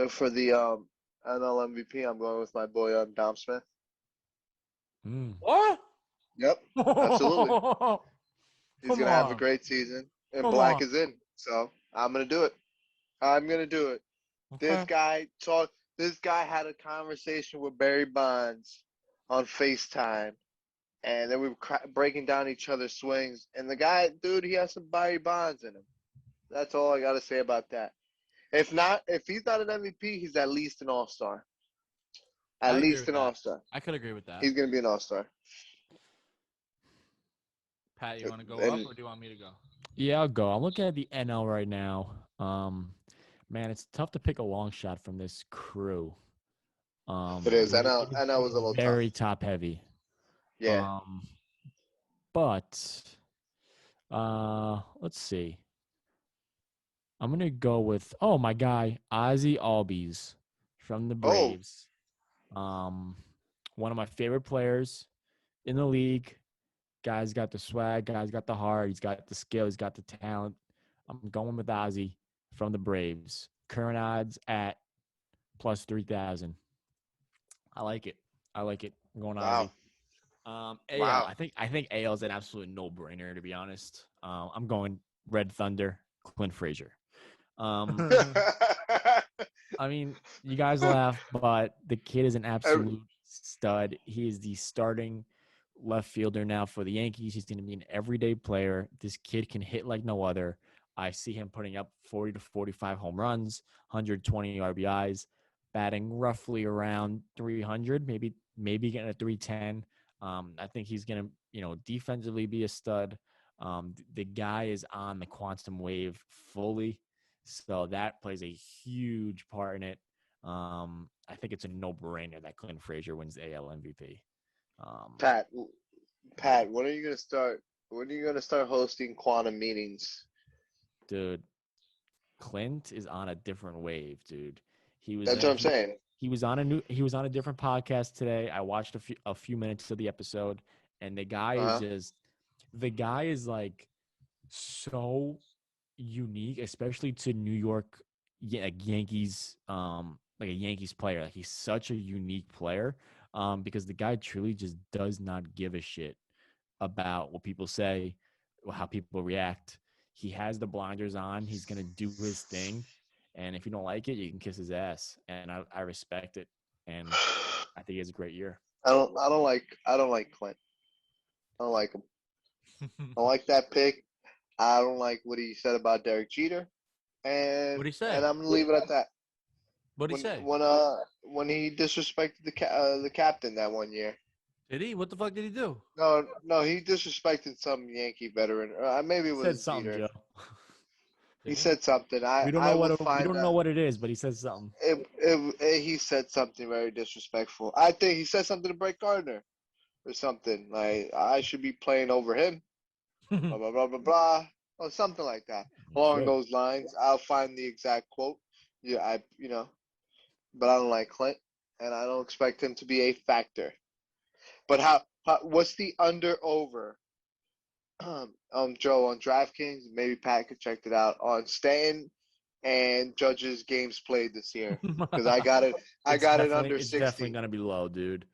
for the NL MVP. I'm going with my boy Dom Smith. What? Yep, absolutely. He's gonna have a great season, and Black is in. So I'm gonna do it. Okay. This guy had a conversation with Barry Bonds on FaceTime, and then we were breaking down each other's swings. And the guy, dude, he has some Barry Bonds in him. That's all I gotta say about that. If he's not an MVP, he's at least an All-Star. At least an All-Star. I could agree with that. He's gonna be an All-Star. Pat, you want to go up or do you want me to go? Yeah, I'll go. I'm looking at the NL right now. Man, it's tough to pick a long shot from this crew. It is. NL was a little very top heavy. Yeah. But let's see. I'm gonna go with my guy Ozzie Albies from the Braves. One of my favorite players in the league. Guy's got the swag. Guy's got the heart. He's got the skill. He's got the talent. I'm going with Ozzie from the Braves. Current odds at plus 3,000. I like it. I'm going Wow. AL. Wow. I think AL is an absolute no-brainer, to be honest. I'm going Red Thunder, Clint Frazier. I mean, you guys laugh, but the kid is an absolute stud. He is the starting left fielder now for the Yankees. He's going to be an everyday player. This kid can hit like no other. I see him putting up 40 to 45 home runs, 120 RBIs, batting roughly around 300, maybe getting a 310. I think he's going to, defensively be a stud. The guy is on the quantum wave fully. So that plays a huge part in it. I think it's a no-brainer that Clint Frazier wins the AL MVP. Pat, when are you gonna start? When are you gonna start hosting quantum meetings? Dude, Clint is on a different wave, dude. That's what I'm saying. He was on a different podcast today. I watched a few minutes of the episode, and the guy is like so unique, especially to New York Yankees, like a Yankees player. Like, he's such a unique player, because the guy truly just does not give a shit about what people say or how people react. He has the blinders on. He's gonna do his thing, and if you don't like it, you can kiss his ass. And I respect it, and I think he has a great year. I don't like Clint. I don't like him. I don't like that pick. I don't like what he said about Derek Jeter, and What'd he say? And I'm gonna leave it at that. What'd he say? When he disrespected the captain that one year. Did he? What the fuck did he do? No, he disrespected some Yankee veteran. Maybe it was something, Jeter. Joe. He said something. We don't know what it is, but he said something. He said something very disrespectful. I think he said something to Brett Gardner or something like I should be playing over him. Blah blah blah blah blah, or something like that along those lines. I'll find the exact quote. Yeah, but I don't like Clint, and I don't expect him to be a factor. But what's the under over? Joe, on DraftKings, maybe Pat could check it out on Stanton and Judge's games played this year, because I got it under 60. It's definitely gonna be low, dude.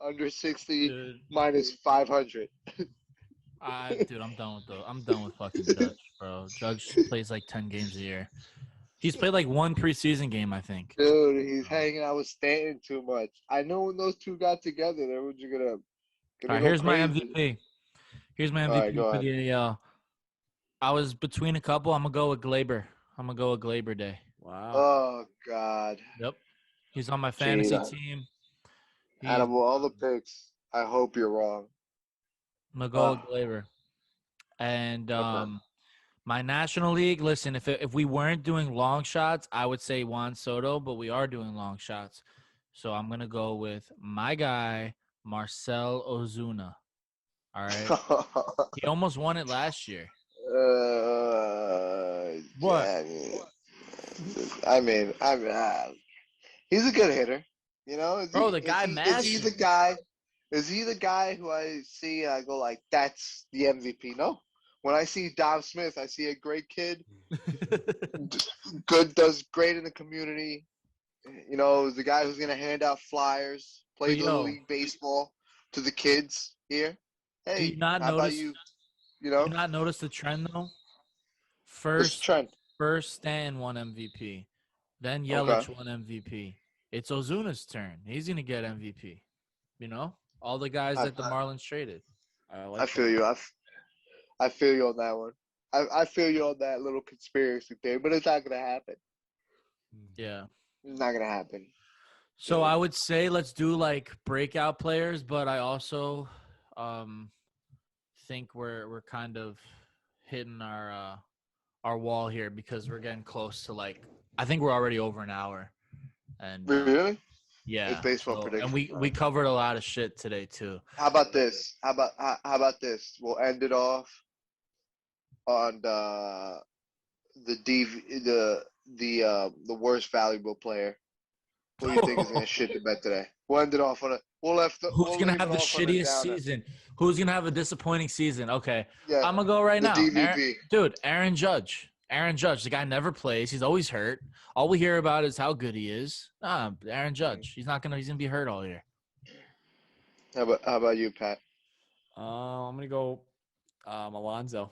Under 60, minus 500. Dude, I'm done with fucking Judge, bro. Judge plays like 10 games a year. He's played like one preseason game, I think. Dude, he's hanging out with Stanton too much. I know when those two got together, they were just gonna All right, here's crazy. my MVP. Here's my MVP for the AL. I was between a couple. I'm gonna go with Glaber Day. Wow. Oh God. Yep. He's on my fantasy team. Out of all the picks, I hope you're wrong. I'm gonna go with Glaber. And my National League, listen, if we weren't doing long shots, I would say Juan Soto, but we are doing long shots. So I'm gonna go with my guy, Marcell Ozuna. All right. He almost won it last year. What? I mean, he's a good hitter. Bro, the guy is he the guy? Is he the guy who I see? I go like, that's the MVP. No. When I see Dom Smith, I see a great kid. Does great in the community. The guy who's gonna hand out flyers, play Little League baseball to the kids here. Hey, do you not notice? Do you not notice the trend though? First Stanton won MVP, then Yelich won MVP. It's Ozuna's turn. He's gonna get MVP. All the guys that the Marlins traded. I feel you. I feel you on that one. I feel you on that little conspiracy theory, but it's not gonna happen. Yeah, it's not gonna happen. So I would say let's do like breakout players, but I also think we're kind of hitting our wall here because we're getting close to I think we're already over an hour. And really? Yeah. It's baseball prediction. And we covered a lot of shit today too. How about this? How about this? We'll end it off on the worst valuable player. Who do you think is gonna shit the bed today? We'll end it off on Who's gonna have the shittiest season? Who's gonna have a disappointing season? Okay, yeah, I'm gonna go right now. DVP. Aaron Judge. Aaron Judge, the guy never plays. He's always hurt. All we hear about is how good he is. Aaron Judge. He's gonna be hurt all year. How about you, Pat? I'm gonna go Alonzo.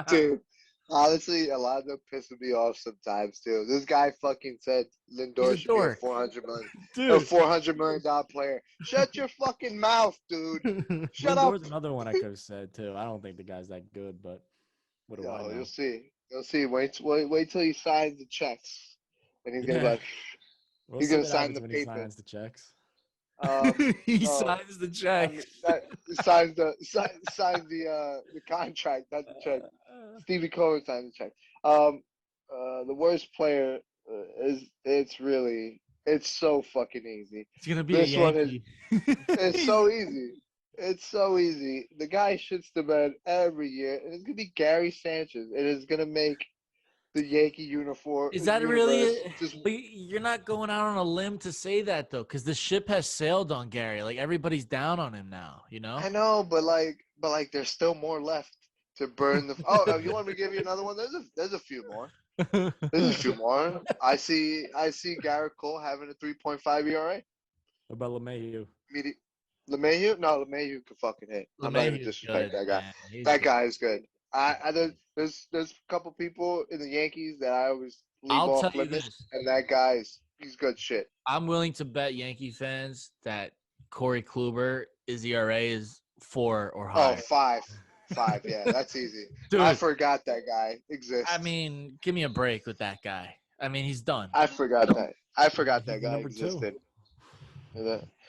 Dude, honestly, Alonzo pisses me off sometimes too. This guy fucking said Lindor should be a $400 million player. Shut your fucking mouth, dude. Shut up. Lindor's another one I could have said too. I don't think the guy's that good, but what do I know? You'll see. You'll see. Wait till he signs the checks, and he's gonna be like, he's gonna sign the paper. He signs the checks. He signs the check. Signs the contract, not the check. Stevie Cohen signs the check. The worst player it's so fucking easy. It's gonna be a Yankee. It's so easy. It's so easy. The guy shits the bed every year, and it's gonna be Gary Sanchez. It is gonna make the Yankee uniform. Is that really? You're not going out on a limb to say that though, because the ship has sailed on Gary. Like everybody's down on him now. You know. I know, but there's still more left to burn the. Oh, you want me to give you another one? There's a few more. There's a few more. I see Garrett Cole having a 3.5 ERA. What about LeMahieu? LeMahieu? No, LeMahieu can fucking hit. I'm not even disrespect that guy. That guy is good. There's a couple people in the Yankees that I always leave off limits, and that he's good shit. I'm willing to bet Yankee fans that Corey Kluber ERA is 4 or higher. Oh, 5. 5, yeah, that's easy. Dude, I forgot that guy exists. I mean, give me a break with that guy. I mean, he's done. I forgot that guy existed.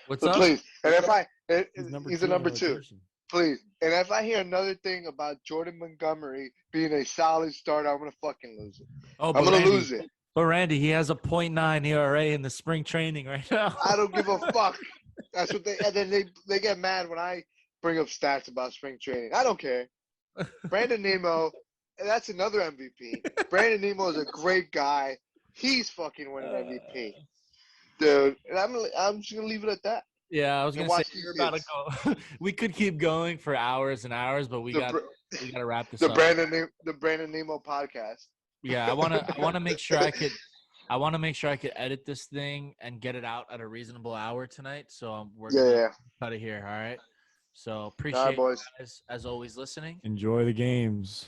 What's up? Please, and he's a number 2. Please, and if I hear another thing about Jordan Montgomery being a solid starter, I'm gonna fucking lose it. I'm gonna lose it. But Randy, he has a .9 ERA in the spring training right now. I don't give a fuck. That's what and then they get mad when I bring up stats about spring training. I don't care. Brandon Nimmo, that's another MVP. Brandon Nimmo is a great guy. He's fucking winning MVP, dude. And I'm just gonna leave it at that. Yeah, I was gonna say you're about to go. We could keep going for hours and hours, but we gotta wrap this up. The Brandon Nimmo podcast. Yeah, I wanna make sure I could edit this thing and get it out at a reasonable hour tonight. So we're gonna cut it here. All right. So appreciate you guys as always listening. Enjoy the games.